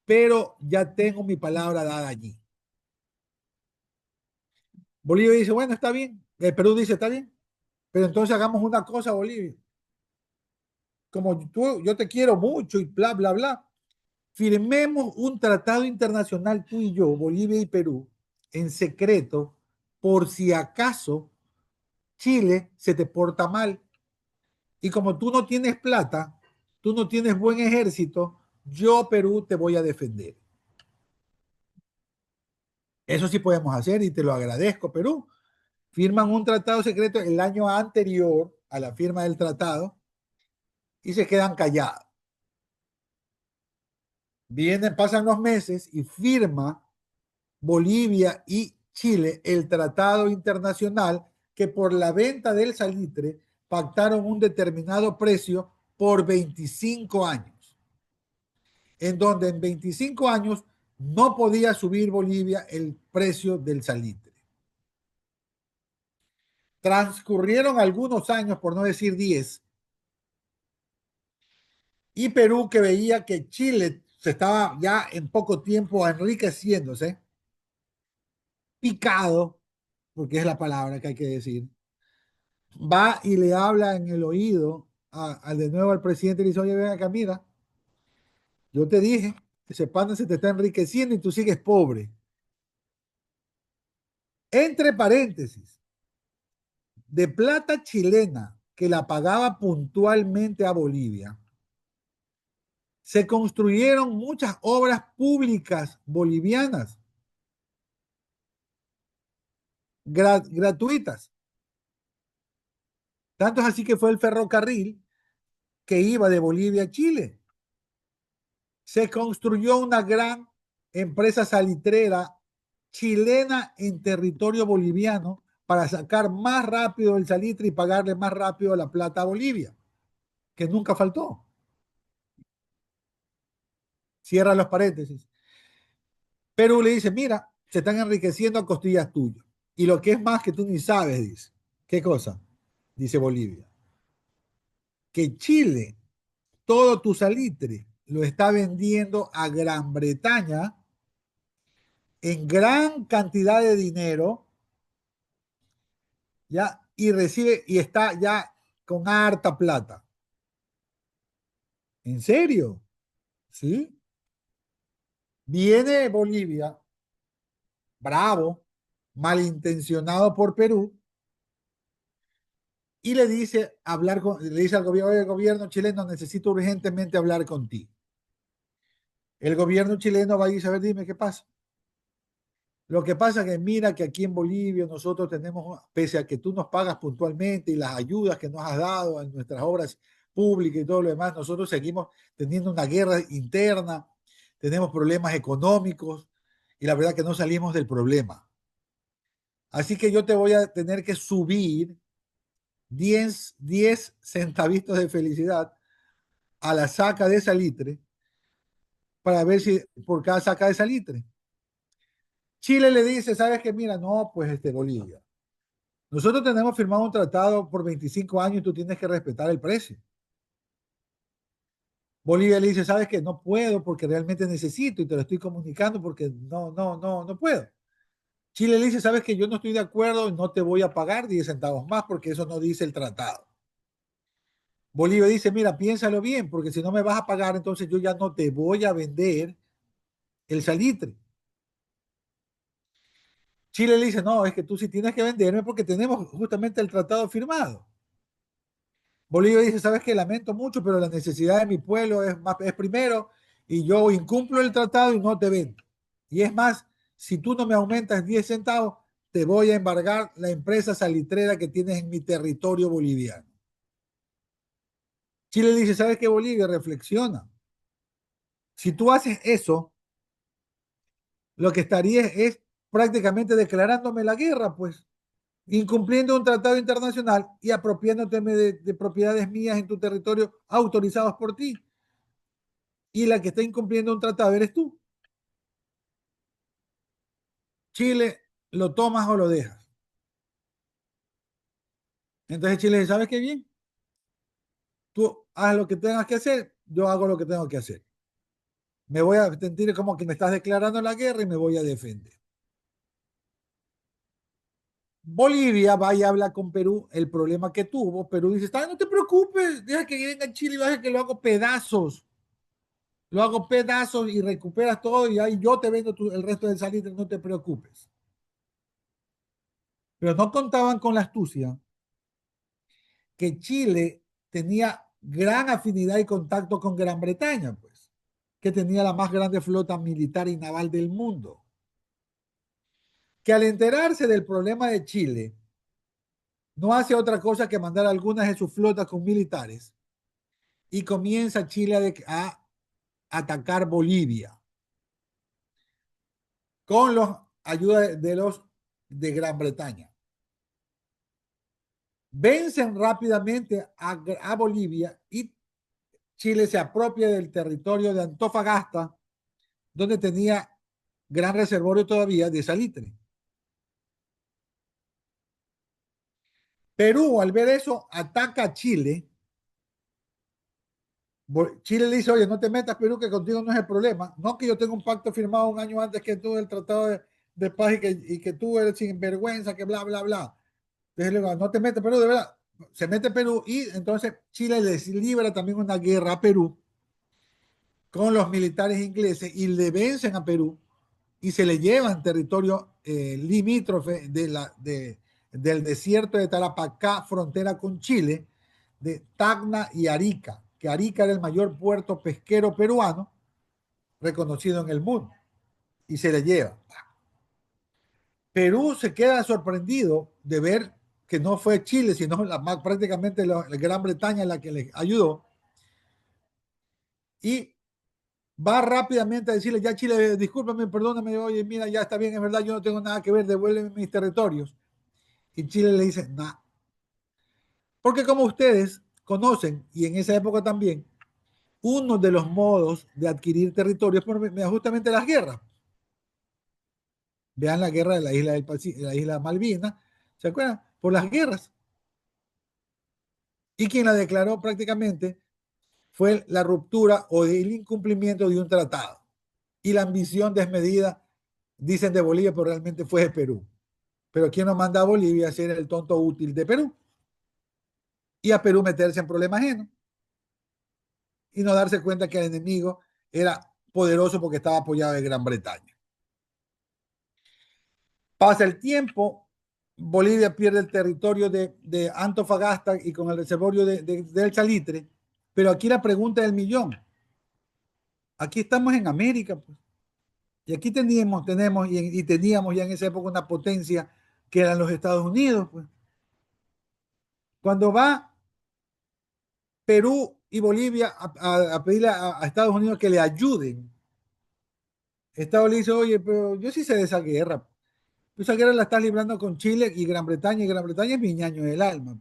pero ya tengo mi palabra dada allí. Bolivia dice, bueno, está bien. El Perú dice, está bien. Pero entonces hagamos una cosa, Bolivia. Como yo te quiero mucho y bla, bla, bla. Firmemos un tratado internacional tú y yo, Bolivia y Perú, en secreto, por si acaso Chile se te porta mal. Y como tú no tienes plata, tú no tienes buen ejército, yo, Perú, te voy a defender. Eso sí podemos hacer y te lo agradezco, Perú. Firman un tratado secreto el año anterior a la firma del tratado y se quedan callados. Vienen, pasan los meses y firma Bolivia y Chile el tratado internacional que por la venta del salitre pactaron un determinado precio por 25 años, en donde en 25 años no podía subir Bolivia el precio del salitre. Transcurrieron algunos años, por no decir 10, y Perú, que veía que Chile se estaba ya en poco tiempo enriqueciéndose, picado, porque es la palabra que hay que decir, va y le habla en el oído de nuevo al presidente y le dice, oye, ven acá, mira, yo te dije, ese pana se te está enriqueciendo y tú sigues pobre. Entre paréntesis, de plata chilena que la pagaba puntualmente a Bolivia, se construyeron muchas obras públicas bolivianas gratuitas. Tanto es así que fue el ferrocarril que iba de Bolivia a Chile. Se construyó una gran empresa salitrera chilena en territorio boliviano para sacar más rápido el salitre y pagarle más rápido la plata a Bolivia, que nunca faltó. Cierra los paréntesis. Perú le dice, mira, se están enriqueciendo a costillas tuyas. Y lo que es más que tú ni sabes, dice. ¿Qué cosa? Dice Bolivia. Que Chile, todo tu salitre, lo está vendiendo a Gran Bretaña en gran cantidad de dinero, ya, y recibe, y está ya con harta plata. ¿En serio? ¿Sí? Viene Bolivia, bravo, malintencionado por Perú, y le dice, le dice al gobierno, el gobierno chileno, necesito urgentemente hablar contigo. El gobierno chileno va a ir a ver, dime qué pasa. Lo que pasa es que mira que aquí en Bolivia nosotros tenemos, pese a que tú nos pagas puntualmente y las ayudas que nos has dado en nuestras obras públicas y todo lo demás, nosotros seguimos teniendo una guerra interna, tenemos problemas económicos y la verdad que no salimos del problema. Así que yo te voy a tener que subir 10 centavitos de felicidad a la saca de salitre para ver si por cada saca de salitre. Chile le dice, ¿sabes qué? Mira, no, pues Bolivia. Nosotros tenemos firmado un tratado por 25 años y tú tienes que respetar el precio. Bolivia le dice, ¿sabes qué? No puedo porque realmente necesito y te lo estoy comunicando porque no puedo. Chile le dice, ¿sabes qué? Yo no estoy de acuerdo y no te voy a pagar 10 centavos más porque eso no dice el tratado. Bolivia dice, mira, piénsalo bien porque si no me vas a pagar, entonces yo ya no te voy a vender el salitre. Chile le dice, no, es que tú sí tienes que venderme porque tenemos justamente el tratado firmado. Bolivia dice, sabes que lamento mucho, pero la necesidad de mi pueblo es primero y yo incumplo el tratado y no te vendo. Y es más, si tú no me aumentas 10 centavos, te voy a embargar la empresa salitrera que tienes en mi territorio boliviano. Chile dice, ¿sabes qué, Bolivia? Reflexiona. Si tú haces eso, lo que estarías es prácticamente declarándome la guerra, pues, incumpliendo un tratado internacional y apropiándote de propiedades mías en tu territorio autorizados por ti. Y la que está incumpliendo un tratado eres tú. Chile, ¿lo tomas o lo dejas? Entonces Chile dice, ¿sabes qué bien? Tú haz lo que tengas que hacer, yo hago lo que tengo que hacer. Me voy a sentir como que me estás declarando la guerra y me voy a defender. Bolivia va y habla con Perú el problema que tuvo. Perú dice, no te preocupes, deja que venga Chile y deja que lo hago pedazos. Lo hago pedazos y recuperas todo y ahí yo te vendo el resto del salitre, no te preocupes. Pero no contaban con la astucia que Chile tenía gran afinidad y contacto con Gran Bretaña, pues, que tenía la más grande flota militar y naval del mundo. Que al enterarse del problema de Chile, no hace otra cosa que mandar algunas de sus flotas con militares y comienza Chile a atacar Bolivia con la ayuda de los de Gran Bretaña. Vencen rápidamente a Bolivia y Chile se apropia del territorio de Antofagasta, donde tenía gran reservorio todavía de salitre. Perú, al ver eso, ataca a Chile. Chile le dice, oye, no te metas, Perú, que contigo no es el problema. No que yo tengo un pacto firmado un año antes que tú, el tratado de paz y que tú eres sinvergüenza, que bla, bla, bla. Entonces le digo, no te metas, Perú, de verdad. se mete Perú y entonces Chile les libra también una guerra a Perú con los militares ingleses y le vencen a Perú y se le llevan territorio limítrofe del desierto de Tarapacá, frontera con Chile, de Tacna y Arica, que Arica era el mayor puerto pesquero peruano reconocido en el mundo, y se le lleva. Perú se queda sorprendido de ver que no fue Chile, sino prácticamente la Gran Bretaña la que le ayudó, y va rápidamente a decirle ya Chile, discúlpame, perdóname, oye, mira, ya está bien, es verdad, yo no tengo nada que ver, devuélveme mis territorios. Y Chile le dice, no. Porque como ustedes conocen, y en esa época también, uno de los modos de adquirir territorios por justamente las guerras. Vean la guerra de la isla del Pacífico, la isla Malvinas, ¿se acuerdan? Por las guerras. Y quien la declaró prácticamente fue la ruptura o el incumplimiento de un tratado. Y la ambición desmedida, dicen de Bolivia, pero realmente fue de Perú. Pero ¿quién nos manda a Bolivia a ser el tonto útil de Perú? Y a Perú meterse en problemas ajenos. Y no darse cuenta que el enemigo era poderoso porque estaba apoyado de Gran Bretaña. Pasa el tiempo, Bolivia pierde el territorio de Antofagasta y con el reservorio del Salitre, pero aquí la pregunta del millón. Aquí estamos en América, pues, y aquí tenemos y teníamos ya en esa época una potencia que eran los Estados Unidos. Pues. Cuando va Perú y Bolivia a pedirle a Estados Unidos que le ayuden, Estados Unidos dice, oye, pero yo sí sé de esa guerra. Esa guerra la estás librando con Chile y Gran Bretaña es mi ñaño del alma.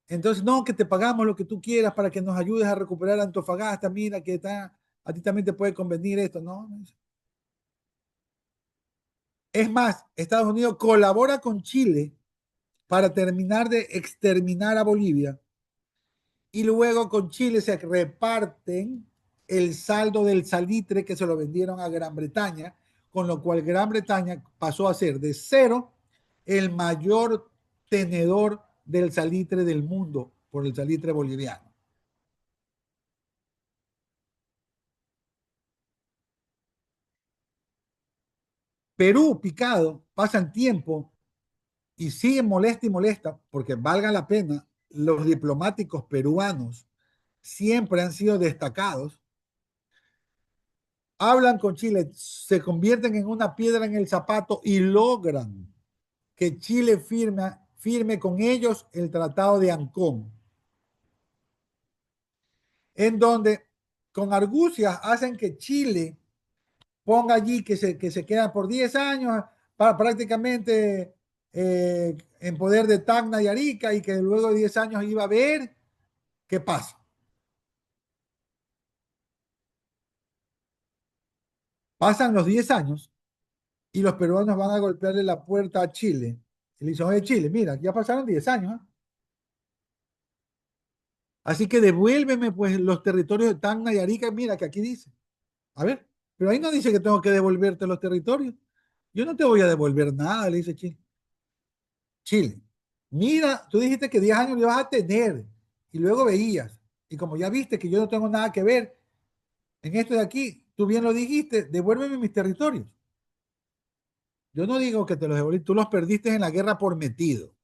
Entonces, no, que te pagamos lo que tú quieras para que nos ayudes a recuperar Antofagasta, mira que a ti también te puede convenir esto, ¿no? Es más, Estados Unidos colabora con Chile para terminar de exterminar a Bolivia y luego con Chile se reparten el saldo del salitre que se lo vendieron a Gran Bretaña, con lo cual Gran Bretaña pasó a ser de cero el mayor tenedor del salitre del mundo por el salitre boliviano. Perú, picado, pasan tiempo y sigue molesta y molesta, porque valga la pena, los diplomáticos peruanos siempre han sido destacados. Hablan con Chile, se convierten en una piedra en el zapato y logran que Chile firme con ellos el Tratado de Ancón, en donde con argucias hacen que Chile ponga allí que se queda por 10 años para prácticamente en poder de Tacna y Arica y que luego de 10 años iba a ver qué pasa. Pasan los 10 años y los peruanos van a golpearle la puerta a Chile. Y le dicen, oye Chile, mira, ya pasaron 10 años. ¿Eh? Así que devuélveme pues los territorios de Tacna y Arica. Mira que aquí dice. A ver, pero ahí no dice que tengo que devolverte los territorios. Yo no te voy a devolver nada, le dice Chile. Chile, mira, tú dijiste que 10 años lo ibas a tener y luego veías. Y como ya viste que yo no tengo nada que ver en esto de aquí, tú bien lo dijiste, devuélveme mis territorios. Yo no digo que te los devolví, tú los perdiste en la guerra por metido.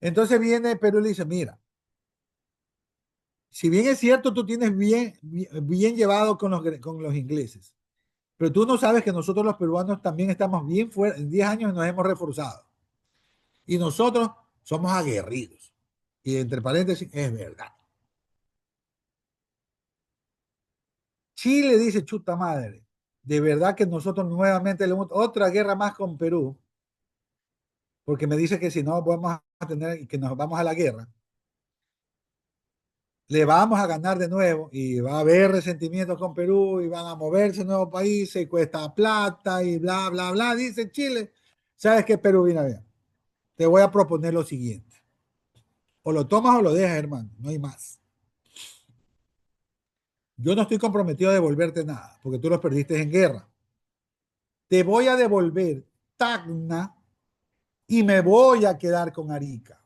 Entonces viene Perú y le dice, mira, si bien es cierto, tú tienes bien llevado con los ingleses, pero tú no sabes que nosotros los peruanos también estamos bien fuera, en 10 años nos hemos reforzado. Y nosotros somos aguerridos. Y entre paréntesis, es verdad. Chile dice, chuta madre, de verdad que nosotros nuevamente le otra guerra más con Perú, porque me dice que si no vamos a tener y que nos vamos a la guerra, le vamos a ganar de nuevo y va a haber resentimientos con Perú y van a moverse nuevos países y cuesta plata y bla, bla, bla, dice Chile. ¿Sabes qué, Perú? Viene a ver. Te voy a proponer lo siguiente. O lo tomas o lo dejas, hermano. No hay más. Yo no estoy comprometido a devolverte nada, porque tú los perdiste en guerra. Te voy a devolver Tacna y me voy a quedar con Arica.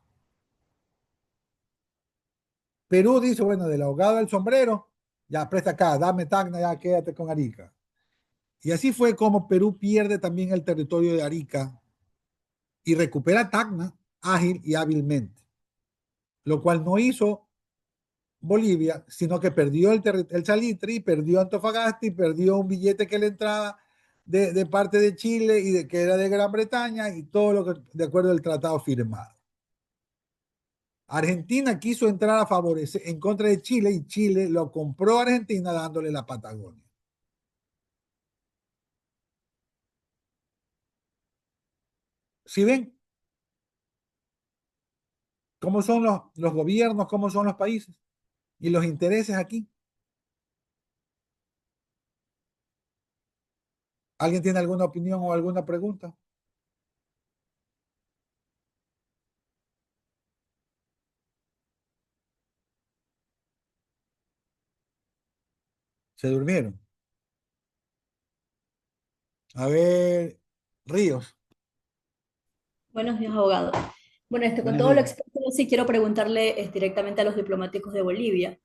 Perú dice, bueno, del ahogado del sombrero, ya presta acá, dame Tacna, ya quédate con Arica. Y así fue como Perú pierde también el territorio de Arica y recupera Tacna ágil y hábilmente, lo cual no hizo Bolivia, sino que perdió el Salitre y perdió Antofagasta y perdió un billete que le entraba de parte de Chile y que era de Gran Bretaña y todo lo que de acuerdo al tratado firmado. Argentina quiso entrar a favorecer en contra de Chile y Chile lo compró a Argentina dándole la Patagonia. ¿Sí ven cómo son los gobiernos, cómo son los países y los intereses aquí? ¿Alguien tiene alguna opinión o alguna pregunta? Se durmieron. A ver, Ríos. Buenos días, abogado. Bueno, con Buenos todo lo días. expuesto, sí quiero preguntarle directamente a los diplomáticos de Bolivia.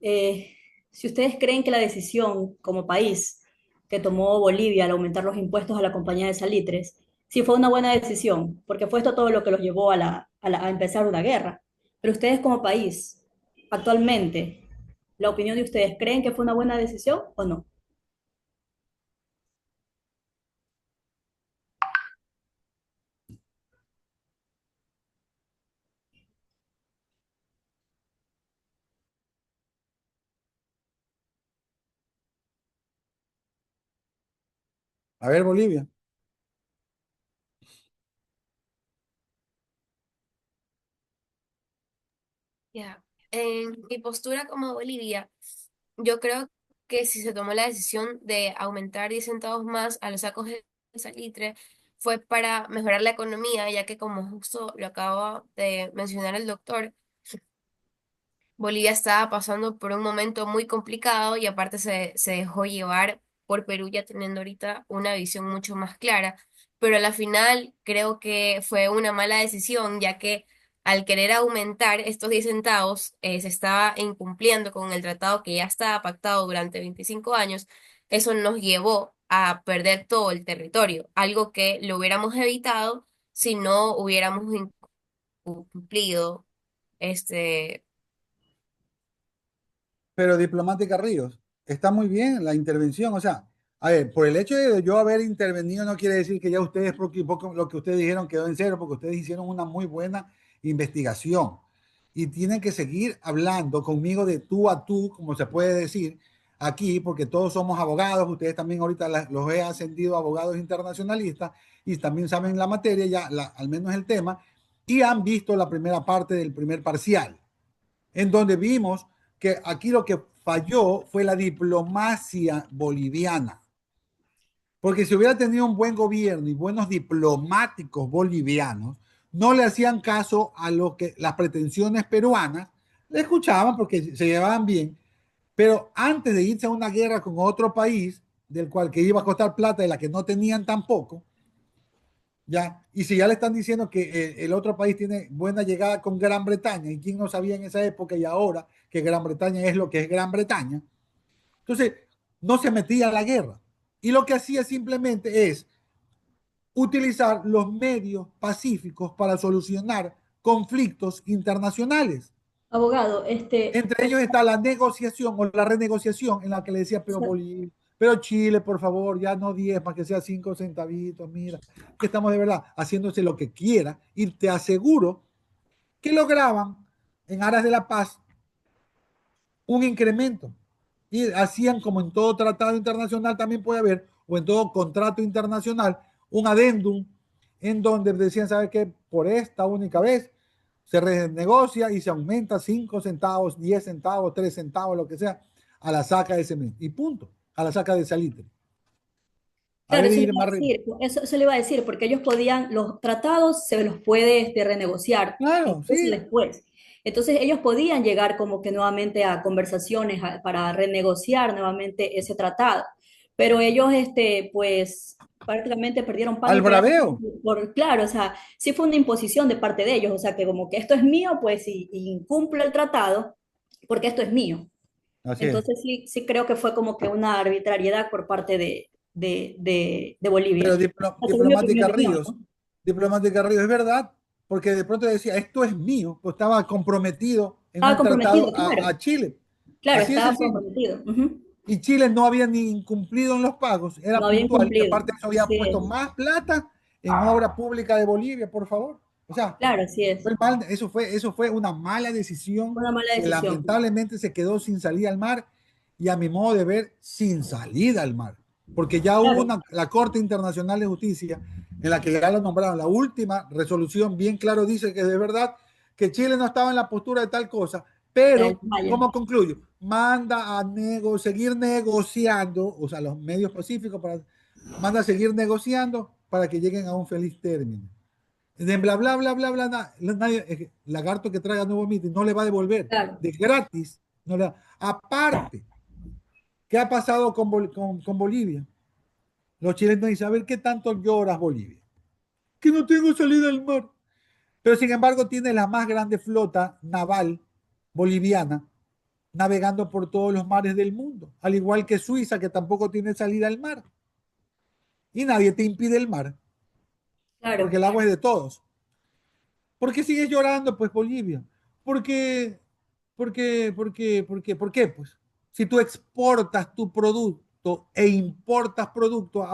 eh, si ustedes creen que la decisión como país que tomó Bolivia al aumentar los impuestos a la compañía de salitres, sí fue una buena decisión, porque fue esto todo lo que los llevó a empezar una guerra. Pero ustedes como país, actualmente, la opinión de ustedes, ¿creen que fue una buena decisión o no? A ver, Bolivia. Ya. En mi postura como Bolivia, yo creo que si se tomó la decisión de aumentar 10 centavos más a los sacos de salitre, fue para mejorar la economía, ya que como justo lo acaba de mencionar el doctor, Bolivia estaba pasando por un momento muy complicado y aparte se dejó llevar por Perú ya teniendo ahorita una visión mucho más clara. Pero a la final creo que fue una mala decisión ya que al querer aumentar estos 10 centavos se estaba incumpliendo con el tratado que ya estaba pactado durante 25 años. Eso nos llevó a perder todo el territorio, algo que lo hubiéramos evitado si no hubiéramos incumplido este. Pero diplomática Ríos, está muy bien la intervención. O sea, a ver, por el hecho de yo haber intervenido no quiere decir que ya ustedes, lo que ustedes dijeron quedó en cero, porque ustedes hicieron una muy buena investigación y tienen que seguir hablando conmigo de tú a tú, como se puede decir aquí, porque todos somos abogados. Ustedes también ahorita los he ascendido a abogados internacionalistas y también saben la materia, ya al menos el tema, y han visto la primera parte del primer parcial en donde vimos que aquí lo que falló fue la diplomacia boliviana. Porque si hubiera tenido un buen gobierno y buenos diplomáticos bolivianos, no le hacían caso a lo que las pretensiones peruanas, le escuchaban porque se llevaban bien, pero antes de irse a una guerra con otro país, del cual que iba a costar plata y la que no tenían tampoco, ya, y si ya le están diciendo que el otro país tiene buena llegada con Gran Bretaña, y quién no sabía en esa época y ahora que Gran Bretaña es lo que es Gran Bretaña, entonces no se metía a la guerra. Y lo que hacía simplemente es utilizar los medios pacíficos para solucionar conflictos internacionales. Abogado, Entre ellos está la negociación o la renegociación en la que le decía, pero Bolivia, pero Chile, por favor, ya no 10, para que sea 5 centavitos, mira, que estamos de verdad haciéndose lo que quiera y te aseguro que lograban en aras de la paz un incremento y hacían como en todo tratado internacional también puede haber, o en todo contrato internacional, un adendum en donde decían, ¿sabe qué? Por esta única vez se renegocia y se aumenta 5 centavos, 10 centavos, 3 centavos, lo que sea, a la saca de ese mes. Y punto, a la saca de salitre. A Claro, ver, eso le Irma iba a Marrero. decir, eso le iba a decir, porque ellos podían, los tratados se los puede renegociar Claro, incluso sí. después. Entonces ellos podían llegar como que nuevamente a conversaciones para renegociar nuevamente ese tratado. Pero ellos, pues, prácticamente perdieron al pánico braveo. claro, o sea, sí fue una imposición de parte de ellos, o sea, que como que esto es mío, pues y incumplo el tratado porque esto es mío. Así es. Entonces sí creo que fue como que una arbitrariedad por parte de Pero Bolivia. Según mi Diplomática opinión, Ríos, ¿no? Diplomática Ríos, es verdad, porque de pronto decía, esto es mío, pues estaba comprometido en Estaba un tratado comprometido, claro, a Chile. claro, Así de estaba sencillo. comprometido. Ujú. Y Chile no había ni incumplido en los pagos, era No había puntual. Y incumplido, aparte de eso, había así puesto es. más plata en obra pública de Bolivia, por favor. O sea, Claro, así es. eso fue una mala decisión Una mala que decisión. lamentablemente se quedó sin salida al mar y a mi modo de ver, sin salida al mar. Porque ya hubo Claro, la Corte Internacional de Justicia en la que ya lo nombraron. La última resolución bien claro dice que de verdad que Chile no estaba en la postura de tal cosa, la del pero Maya. ¿cómo concluyo? Manda a seguir negociando, o sea, los medios pacíficos manda a seguir negociando para que lleguen a un feliz término. De bla, bla, bla, bla, bla, nadie, lagarto que traiga nuevo meeting no le va a devolver. Claro. De gratis. No le, aparte, ¿qué ha pasado con Bolivia? Los chilenos dicen, a ver, ¿qué tanto lloras Bolivia? Que no tengo salida al mar. Pero sin embargo tiene la más grande flota naval boliviana navegando por todos los mares del mundo, al igual que Suiza, que tampoco tiene salida al mar. Y nadie te impide el mar, porque Claro. el agua es de todos. ¿Por qué sigues llorando, pues, Bolivia? Porque, ¿por qué? Pues, si tú exportas tu producto e importas productos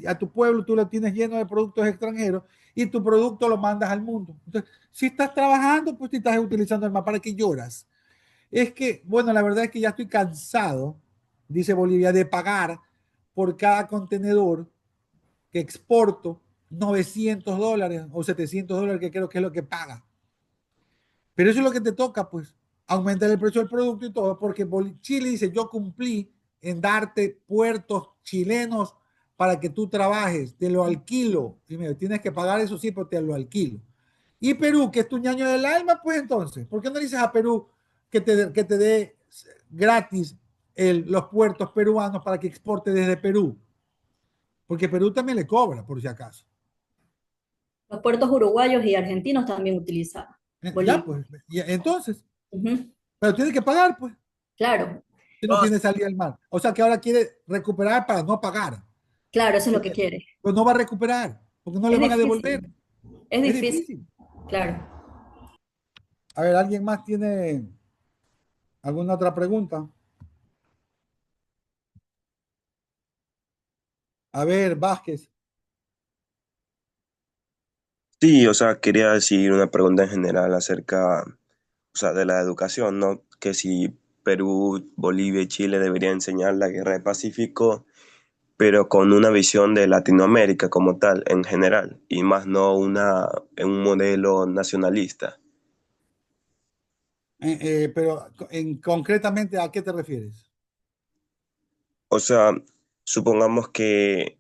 a tu pueblo, tú lo tienes lleno de productos extranjeros y tu producto lo mandas al mundo. Entonces, si estás trabajando, pues, si estás utilizando el mar, ¿para qué lloras? Es que, bueno, la verdad es que ya estoy cansado, dice Bolivia, de pagar por cada contenedor que exporto $900 o $700, que creo que es lo que paga. Pero eso es lo que te toca, pues, aumentar el precio del producto y todo, porque Chile dice, yo cumplí en darte puertos chilenos para que tú trabajes, te lo alquilo. Primero, tienes que pagar eso sí, pero te lo alquilo. Y Perú, que es tu ñaño del alma, pues entonces, ¿por qué no dices a Perú que te dé gratis los puertos peruanos para que exporte desde Perú? Porque Perú también le cobra, por si acaso. Los puertos uruguayos y argentinos también utilizaban Ya, Bolivia. pues, y entonces, Ujú. pero tienes que pagar, pues. Claro, Que no tiene salida al mar. O sea que ahora quiere recuperar para no pagar. claro, eso es lo que Porque, quiere. pues no va a recuperar, porque no le Es van a devolver. difícil, es Es difícil, difícil. claro. A ver, ¿alguien más tiene alguna otra pregunta? A ver, Vázquez. Sí, o sea, quería decir una pregunta en general acerca, o sea, de la educación, ¿no? Que si Perú, Bolivia y Chile deberían enseñar la guerra del Pacífico, pero con una visión de Latinoamérica como tal, en general, y más no un modelo nacionalista. Pero concretamente, ¿a qué te refieres? O sea, supongamos que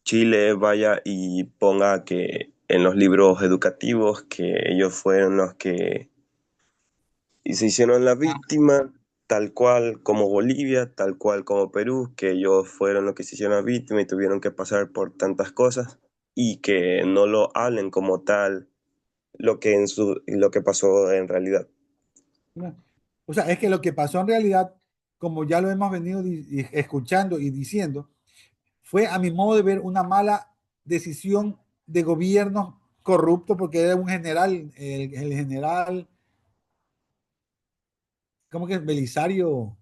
Chile vaya y ponga que en los libros educativos que ellos fueron los que y se hicieron la víctima, tal cual como Bolivia, tal cual como Perú, que ellos fueron los que se hicieron la víctima y tuvieron que pasar por tantas cosas y que no lo hablen como tal lo que pasó en realidad. O sea, es que lo que pasó en realidad, como ya lo hemos venido escuchando y diciendo, fue a mi modo de ver una mala decisión de gobierno corrupto, porque era un general, el general, ¿cómo que es? Belisario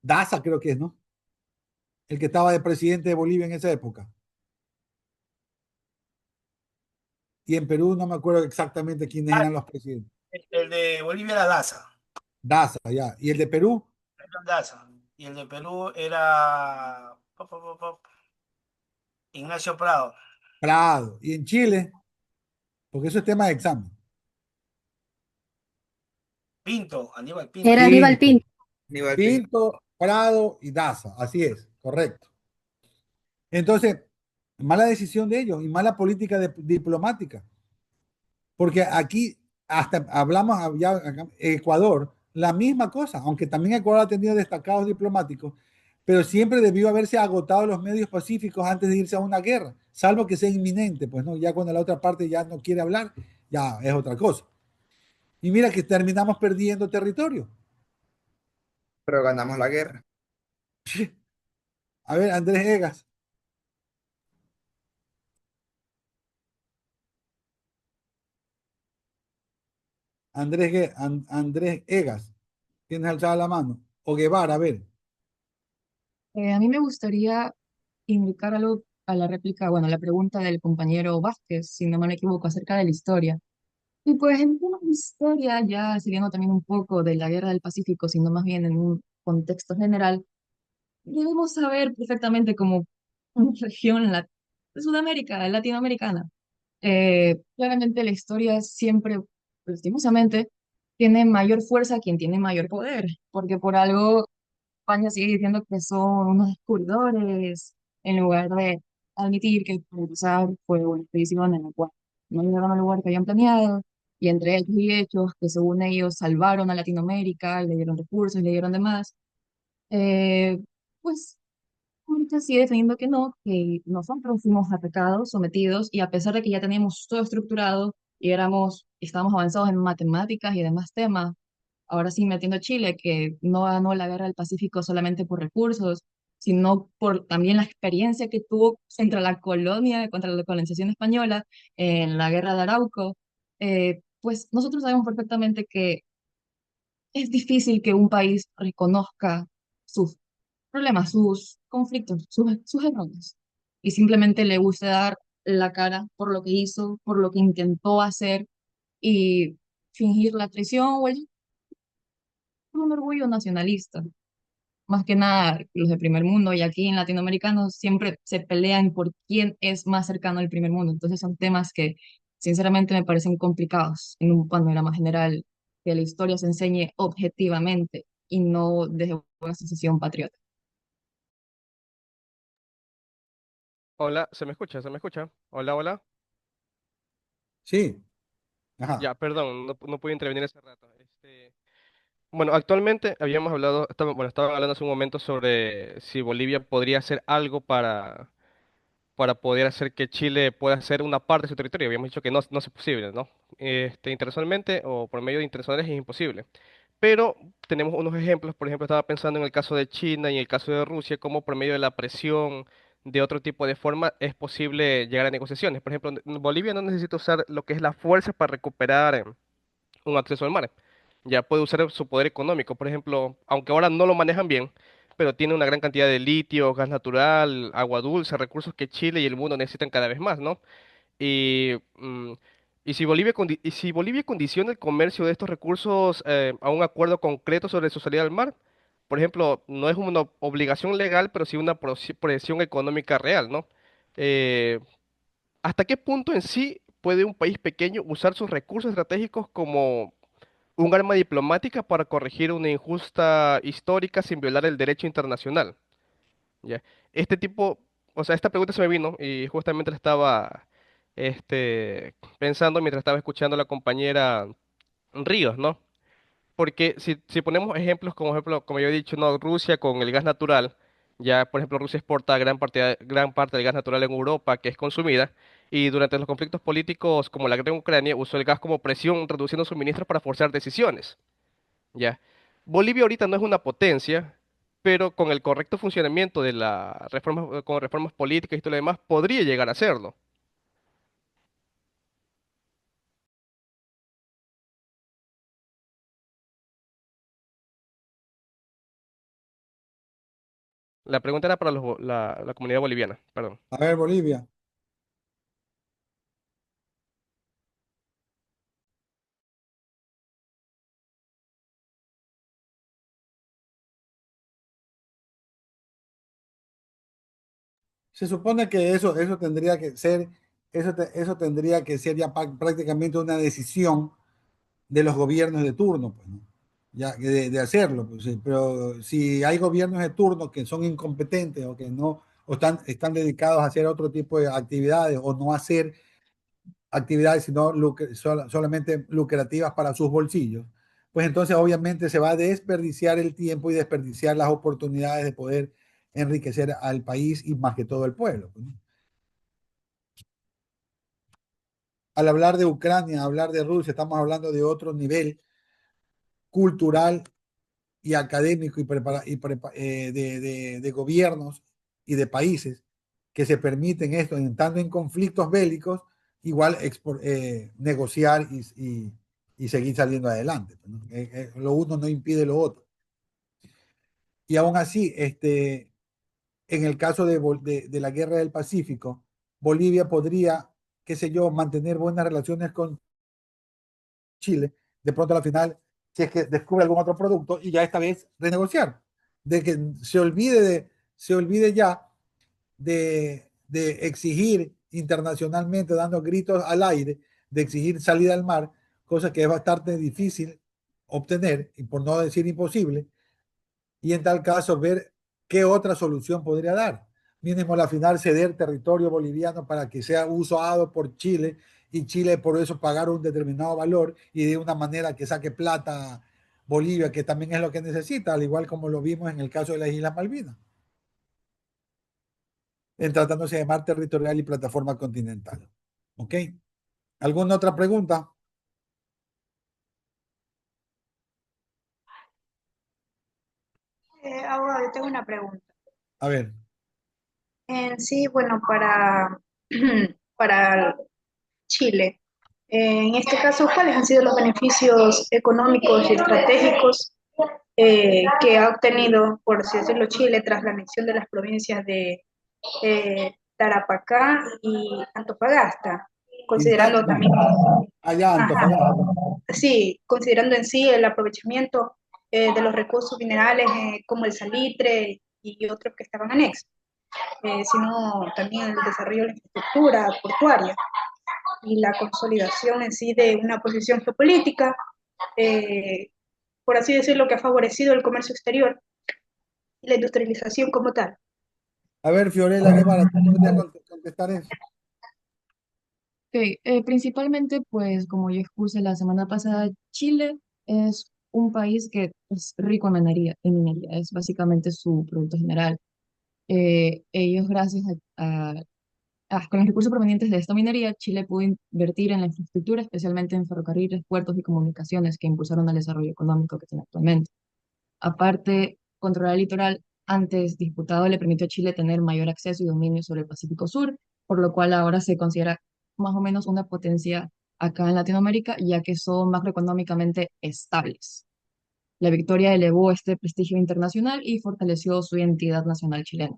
Daza, creo que es, ¿no? El que estaba de presidente de Bolivia en esa época. Y en Perú no me acuerdo exactamente quiénes eran los presidentes. El de Bolivia era Daza. Daza, ya. Y el de Perú, Era Daza. Y el de Perú era Ignacio Prado. Prado. Y en Chile, porque eso es tema de examen. Pinto, Aníbal Pinto. Era Aníbal Pinto, Pinto. Aníbal Pinto. Pinto, Prado y Daza. Así es, correcto. Entonces, mala decisión de ellos y mala política diplomática. Porque aquí hasta hablamos ya Ecuador, la misma cosa, aunque también Ecuador ha tenido destacados diplomáticos, pero siempre debió haberse agotado los medios pacíficos antes de irse a una guerra, salvo que sea inminente, pues no, ya cuando la otra parte ya no quiere hablar, ya es otra cosa. Y mira que terminamos perdiendo territorio. Pero ganamos la guerra. A ver, Andrés Egas. Andrés Egas. ¿Tienes alzada la mano? O Guevara, a ver. A mí me gustaría indicar algo a la réplica, bueno, la pregunta del compañero Vázquez, si no me equivoco, acerca de la historia. Y pues en una historia, ya siguiendo también un poco de la Guerra del Pacífico, sino más bien en un contexto general, debemos saber perfectamente como una región de Sudamérica, latinoamericana. Claramente la historia siempre, lastimosamente, tiene mayor fuerza quien tiene mayor poder, porque por algo España sigue diciendo que son unos descubridores, en lugar de admitir que para empezar fue una expedición en la cual no llegaron al lugar que habían planeado, y entre hechos y hechos que según ellos salvaron a Latinoamérica, le dieron recursos, le dieron demás, eh, pues ahorita sigue defendiendo que nosotros fuimos atacados, sometidos, y a pesar de que ya teníamos todo estructurado y estábamos avanzados en matemáticas y demás temas, ahora sí metiendo a Chile, que no ganó la guerra del Pacífico solamente por recursos, sino por también la experiencia que tuvo contra la colonización española en la guerra de Arauco, pues nosotros sabemos perfectamente que es difícil que un país reconozca sus problemas, sus conflictos, sus errores, y simplemente le gusta dar la cara por lo que hizo, por lo que intentó hacer y fingir la traición o un orgullo nacionalista. Más que nada, los de primer mundo y aquí en latinoamericanos siempre se pelean por quién es más cercano al primer mundo. Entonces son temas que sinceramente me parecen complicados en un panorama general, que la historia se enseñe objetivamente y no desde una sensación patriota. Hola, ¿se me escucha? ¿Se me escucha? Hola, hola. Sí. Ajá. Ya, perdón, no pude intervenir hace rato. Bueno, actualmente habíamos hablado, estaban hablando hace un momento sobre si Bolivia podría hacer algo para poder hacer que Chile pueda ser una parte de su territorio. Habíamos dicho que no es posible, ¿no? Internacionalmente o por medio de internacionales es imposible. Pero tenemos unos ejemplos, por ejemplo, estaba pensando en el caso de China y el caso de Rusia, cómo por medio de la presión de otro tipo de forma es posible llegar a negociaciones. Por ejemplo, Bolivia no necesita usar lo que es la fuerza para recuperar un acceso al mar. Ya puede usar su poder económico, por ejemplo, aunque ahora no lo manejan bien, pero tiene una gran cantidad de litio, gas natural, agua dulce, recursos que Chile y el mundo necesitan cada vez más, ¿no? Y, y si Bolivia condiciona el comercio de estos recursos a un acuerdo concreto sobre su salida al mar, por ejemplo, no es una obligación legal, pero sí una presión económica real, ¿no? Eh, ¿Hasta qué punto en sí puede un país pequeño usar sus recursos estratégicos como un arma diplomática para corregir una injusta histórica sin violar el derecho internacional? ¿Ya? Este tipo, o sea, esta pregunta se me vino y justamente la estaba pensando mientras estaba escuchando a la compañera Ríos, ¿no? Porque si ponemos ejemplos, como ejemplo, como yo he dicho, no, Rusia con el gas natural, ya por ejemplo Rusia exporta gran parte del gas natural en Europa que es consumida, y durante los conflictos políticos como la guerra en Ucrania usó el gas como presión, reduciendo suministros para forzar decisiones, ya. Bolivia ahorita no es una potencia, pero con el correcto funcionamiento de la reforma, con reformas políticas y todo lo demás, podría llegar a serlo. La pregunta era para la comunidad boliviana, perdón. A ver, Bolivia. Se supone que eso tendría que ser, eso tendría que ser ya prácticamente una decisión de los gobiernos de turno, pues, ¿no? Ya, de hacerlo, pues, sí. Pero si hay gobiernos de turno que son incompetentes o que no, o están dedicados a hacer otro tipo de actividades o no hacer actividades sino solamente lucrativas para sus bolsillos, pues entonces obviamente se va a desperdiciar el tiempo y desperdiciar las oportunidades de poder enriquecer al país y más que todo al pueblo, pues, ¿no? Al hablar de Ucrania, hablar de Rusia, estamos hablando de otro nivel cultural y académico de gobiernos y de países que se permiten esto, estando en conflictos bélicos, igual negociar y seguir saliendo adelante, ¿no? Lo uno no impide lo otro. Y aún así, en el caso de la guerra del Pacífico, Bolivia podría, qué sé yo, mantener buenas relaciones con Chile, de pronto a la final, si es que descubre algún otro producto y ya esta vez renegociar, de que se olvide ya de exigir internacionalmente, dando gritos al aire, de exigir salida al mar, cosa que es bastante difícil obtener, y por no decir imposible, y en tal caso ver qué otra solución podría dar. Mínimo a la final ceder territorio boliviano para que sea usado por Chile y Chile por eso pagar un determinado valor y de una manera que saque plata Bolivia, que también es lo que necesita, al igual como lo vimos en el caso de las Islas Malvinas, en tratándose de mar territorial y plataforma continental. ¿Ok? ¿Alguna otra pregunta? Abogado, yo tengo una pregunta. A ver. En sí, bueno, para Chile, en este caso, ¿cuáles han sido los beneficios económicos y estratégicos que ha obtenido, por así decirlo, Chile tras la anexión de las provincias de Tarapacá y Antofagasta? Considerando también, Allá, ajá, Antofagasta. sí, considerando en sí el aprovechamiento de los recursos minerales como el salitre y otros que estaban anexos, sino también el desarrollo de la infraestructura portuaria y la consolidación en sí de una posición geopolítica, eh, por así decirlo, que ha favorecido el comercio exterior y la industrialización como tal. A ver, Fiorella Guevara, ¿tú podrías contestar eso? Ok, principalmente, pues como yo expuse la semana pasada, Chile es un país que es rico en minería, es básicamente su producto general. Ellos, gracias con los recursos provenientes de esta minería, Chile pudo invertir en la infraestructura, especialmente en ferrocarriles, puertos y comunicaciones que impulsaron el desarrollo económico que tiene actualmente. Aparte, controlar el litoral antes disputado le permitió a Chile tener mayor acceso y dominio sobre el Pacífico Sur, por lo cual ahora se considera más o menos una potencia acá en Latinoamérica, ya que son macroeconómicamente estables. La victoria elevó este prestigio internacional y fortaleció su identidad nacional chilena.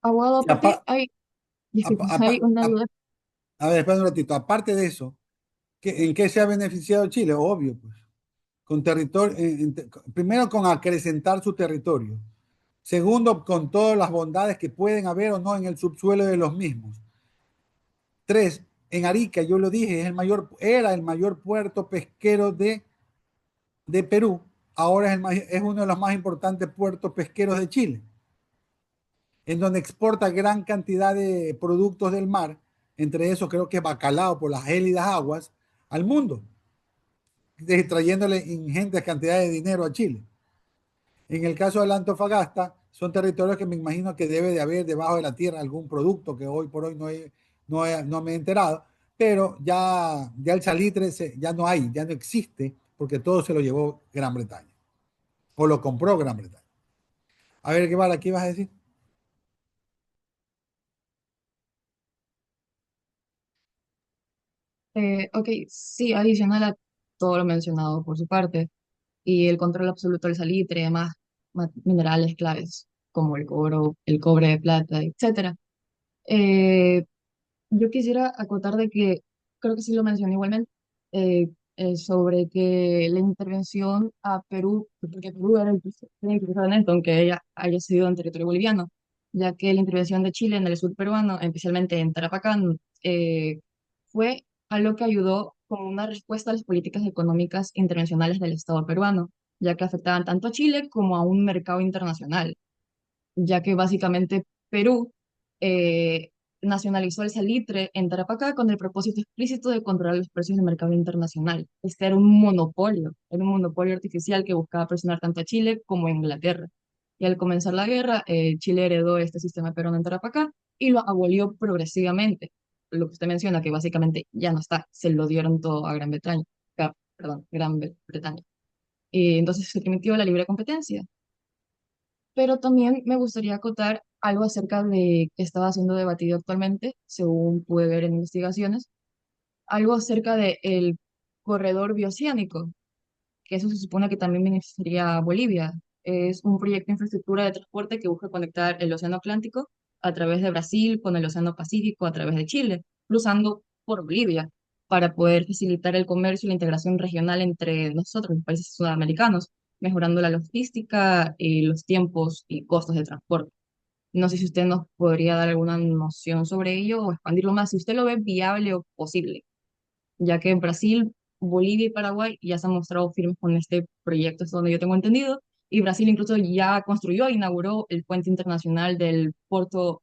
Abogado, Y aparte, disculpa, hay una duda. a ver, espera un ratito. Aparte de eso, ¿en qué se ha beneficiado Chile? Obvio, pues. Con territorio, primero con acrecentar su territorio. Segundo, con todas las bondades que pueden haber o no en el subsuelo de los mismos. Tres, en Arica, yo lo dije, era el mayor puerto pesquero de Perú. Ahora es uno de los más importantes puertos pesqueros de Chile, en donde exporta gran cantidad de productos del mar, entre esos creo que bacalao por las gélidas aguas, al mundo, trayéndole ingentes cantidades de dinero a Chile. En el caso de la Antofagasta, son territorios que me imagino que debe de haber debajo de la tierra algún producto que hoy por hoy no me he enterado, pero ya el salitre ya no hay, ya no existe, porque todo se lo llevó Gran Bretaña, o lo compró Gran Bretaña. A ver, Guevara, ¿qué ibas a decir? Ok, sí, adicional a todo lo mencionado por su parte, y el control absoluto del salitre y demás minerales claves, como el cobre de plata, etcétera. Eh, yo quisiera acotar de que, creo que sí lo mencioné igualmente, sobre que la intervención a Perú, porque Perú era el que tenía que en esto, aunque ella haya sido en territorio boliviano, ya que la intervención de Chile en el sur peruano, especialmente en Tarapacán, fue algo que ayudó como una respuesta a las políticas económicas internacionales del Estado peruano, ya que afectaban tanto a Chile como a un mercado internacional, ya que básicamente Perú nacionalizó el salitre en Tarapacá con el propósito explícito de controlar los precios del mercado internacional. Este era un monopolio artificial que buscaba presionar tanto a Chile como a Inglaterra. Y al comenzar la guerra, Chile heredó este sistema peruano en Tarapacá y lo abolió progresivamente. Lo que usted menciona, que básicamente ya no está, se lo dieron todo a Gran Bretaña, perdón, Bretaña. Y entonces se permitió la libre competencia. Pero también me gustaría acotar algo acerca de que estaba siendo debatido actualmente, según pude ver en investigaciones, algo acerca del corredor bioceánico, que eso se supone que también beneficiaría a Bolivia. Es un proyecto de infraestructura de transporte que busca conectar el Océano Atlántico a través de Brasil con el Océano Pacífico a través de Chile, cruzando por Bolivia, para poder facilitar el comercio y la integración regional entre nosotros, los países sudamericanos, mejorando la logística y los tiempos y costos de transporte. No sé si usted nos podría dar alguna noción sobre ello o expandirlo más, si usted lo ve viable o posible, ya que en Brasil, Bolivia y Paraguay ya se han mostrado firmes con este proyecto, es donde yo tengo entendido, y Brasil incluso ya construyó e inauguró el puente internacional del puerto,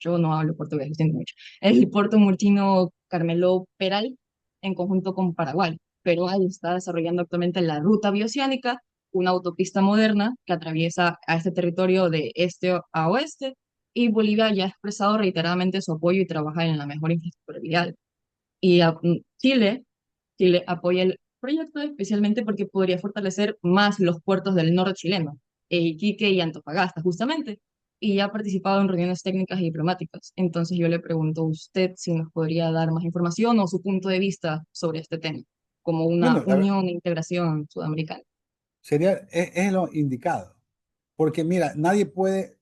yo no hablo portugués, lo siento mucho, el puerto Murtino Carmelo Peral en conjunto con Paraguay. Paraguay está desarrollando actualmente la ruta bioceánica, una autopista moderna que atraviesa a este territorio de este a oeste, y Bolivia ya ha expresado reiteradamente su apoyo y trabaja en la mejor infraestructura vial. Y Chile apoya el proyecto especialmente porque podría fortalecer más los puertos del norte chileno, Iquique y Antofagasta, justamente, y ya ha participado en reuniones técnicas y diplomáticas. Entonces yo le pregunto a usted si nos podría dar más información o su punto de vista sobre este tema, como una Bueno, unión e integración sudamericana. es lo indicado. Porque mira, nadie puede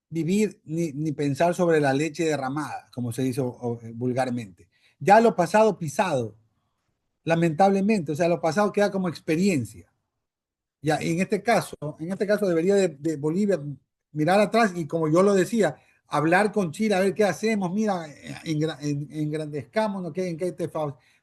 vivir ni pensar sobre la leche derramada, como se dice vulgarmente. Ya lo pasado pisado, lamentablemente, o sea, lo pasado queda como experiencia. Ya, en este caso debería de Bolivia mirar atrás y como yo lo decía, hablar con Chile, a ver qué hacemos, mira, engrandezcámonos, en qué te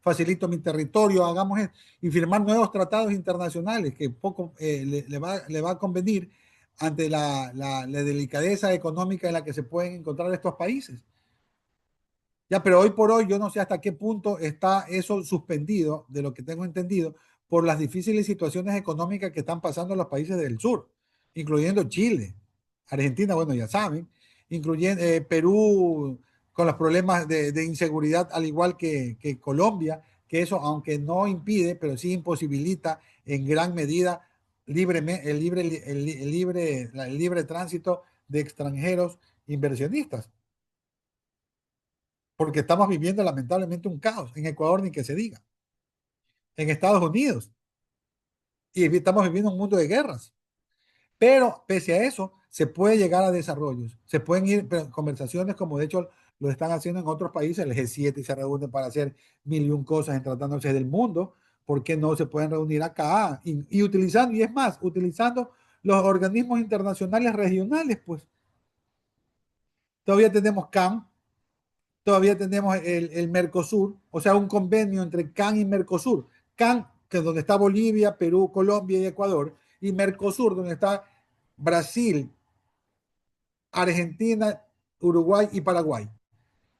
facilito mi territorio, hagamos esto, y firmar nuevos tratados internacionales que poco le va a convenir ante la delicadeza económica en la que se pueden encontrar estos países. Ya, pero hoy por hoy yo no sé hasta qué punto está eso suspendido, de lo que tengo entendido, por las difíciles situaciones económicas que están pasando en los países del sur, incluyendo Chile, Argentina, bueno, ya saben, incluyendo Perú con los problemas de inseguridad, al igual que Colombia, que eso, aunque no impide, pero sí imposibilita en gran medida el libre tránsito de extranjeros inversionistas porque estamos viviendo lamentablemente un caos. En Ecuador ni que se diga. En Estados Unidos. Y estamos viviendo un mundo de guerras. Pero pese a eso, se puede llegar a desarrollos. Se pueden ir conversaciones como de hecho lo están haciendo en otros países. El G7 se reúne para hacer mil y un cosas en tratándose del mundo. ¿Por qué no se pueden reunir acá? Y utilizando, y es más, utilizando los organismos internacionales regionales, pues. Todavía tenemos CAN, todavía tenemos el Mercosur, o sea, un convenio entre CAN y Mercosur. CAN, que es donde está Bolivia, Perú, Colombia y Ecuador, y Mercosur, donde está Brasil, Argentina, Uruguay y Paraguay.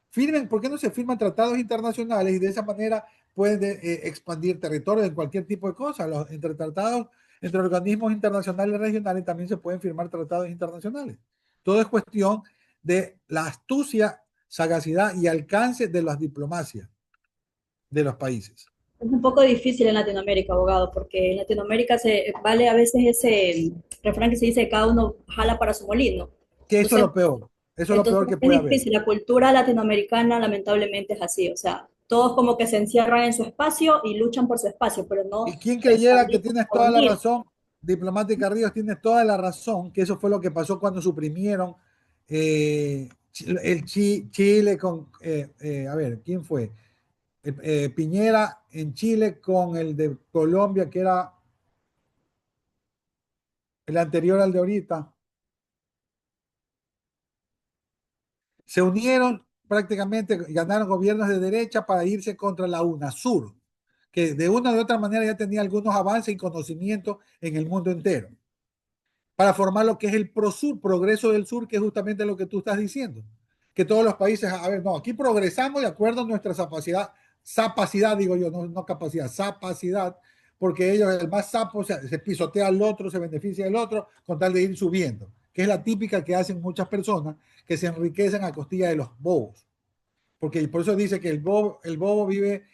Firmen, ¿por qué no se firman tratados internacionales y de esa manera pueden expandir territorios en cualquier tipo de cosas? Entre tratados, entre organismos internacionales y regionales también se pueden firmar tratados internacionales. Todo es cuestión de la astucia, sagacidad y alcance de las diplomacias de los países. Es un poco difícil en Latinoamérica, abogado, porque en Latinoamérica se vale a veces ese refrán que se dice cada uno jala para su molino. Que eso Entonces, es lo peor. Eso es lo peor que es puede haber. difícil. La cultura latinoamericana lamentablemente es así. O sea, todos como que se encierran en su espacio y luchan por su espacio, pero no Y quien creyera que expandir tienes por toda la unir. razón, diplomática Ríos, tienes toda la razón, que eso fue lo que pasó cuando suprimieron Chile con, a ver, ¿quién fue? Piñera en Chile con el de Colombia, que era el anterior al de ahorita. Se unieron prácticamente, ganaron gobiernos de derecha para irse contra la UNASUR, que de una u otra manera ya tenía algunos avances y conocimientos en el mundo entero, para formar lo que es el PROSUR, Progreso del Sur, que es justamente lo que tú estás diciendo, que todos los países, a ver, no, aquí progresamos de acuerdo a nuestra capacidad, digo yo, no capacidad, capacidad, porque ellos, el más sapo, se pisotea al otro, se beneficia del otro, con tal de ir subiendo, que es la típica que hacen muchas personas que se enriquecen a costilla de los bobos. Porque por eso dice que el vivo vive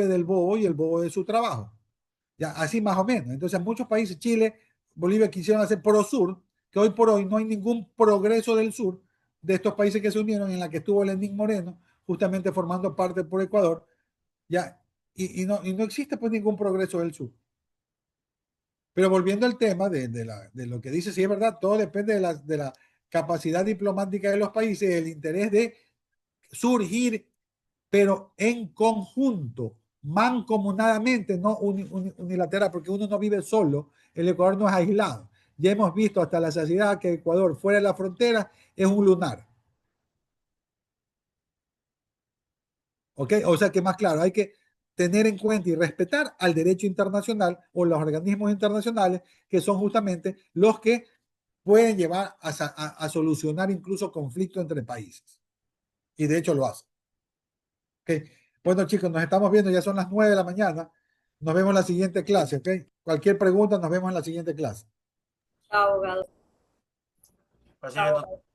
del bobo y el bobo de su trabajo. Ya, así más o menos. Entonces, en muchos países, Chile, Bolivia, quisieron hacer Prosur, que hoy por hoy no hay ningún progreso del sur de estos países que se unieron, en la que estuvo Lenín Moreno, justamente formando parte por Ecuador, ya, y no existe pues ningún progreso del sur. Pero volviendo al tema de lo que dice, sí es verdad, todo depende de la capacidad diplomática de los países, el interés de surgir, pero en conjunto, mancomunadamente, no unilateral, porque uno no vive solo, el Ecuador no es aislado. Ya hemos visto hasta la saciedad que Ecuador fuera de la frontera es un lunar. ¿Ok? O sea que más claro, hay que tener en cuenta y respetar al derecho internacional o los organismos internacionales que son justamente los que pueden llevar a solucionar incluso conflictos entre países. Y de hecho lo hacen. ¿Ok? Bueno, chicos, nos estamos viendo, ya son las 9 de la mañana. Nos vemos en la siguiente clase, ¿ok? Cualquier pregunta, nos vemos en la siguiente clase. Chao, abogado. Así que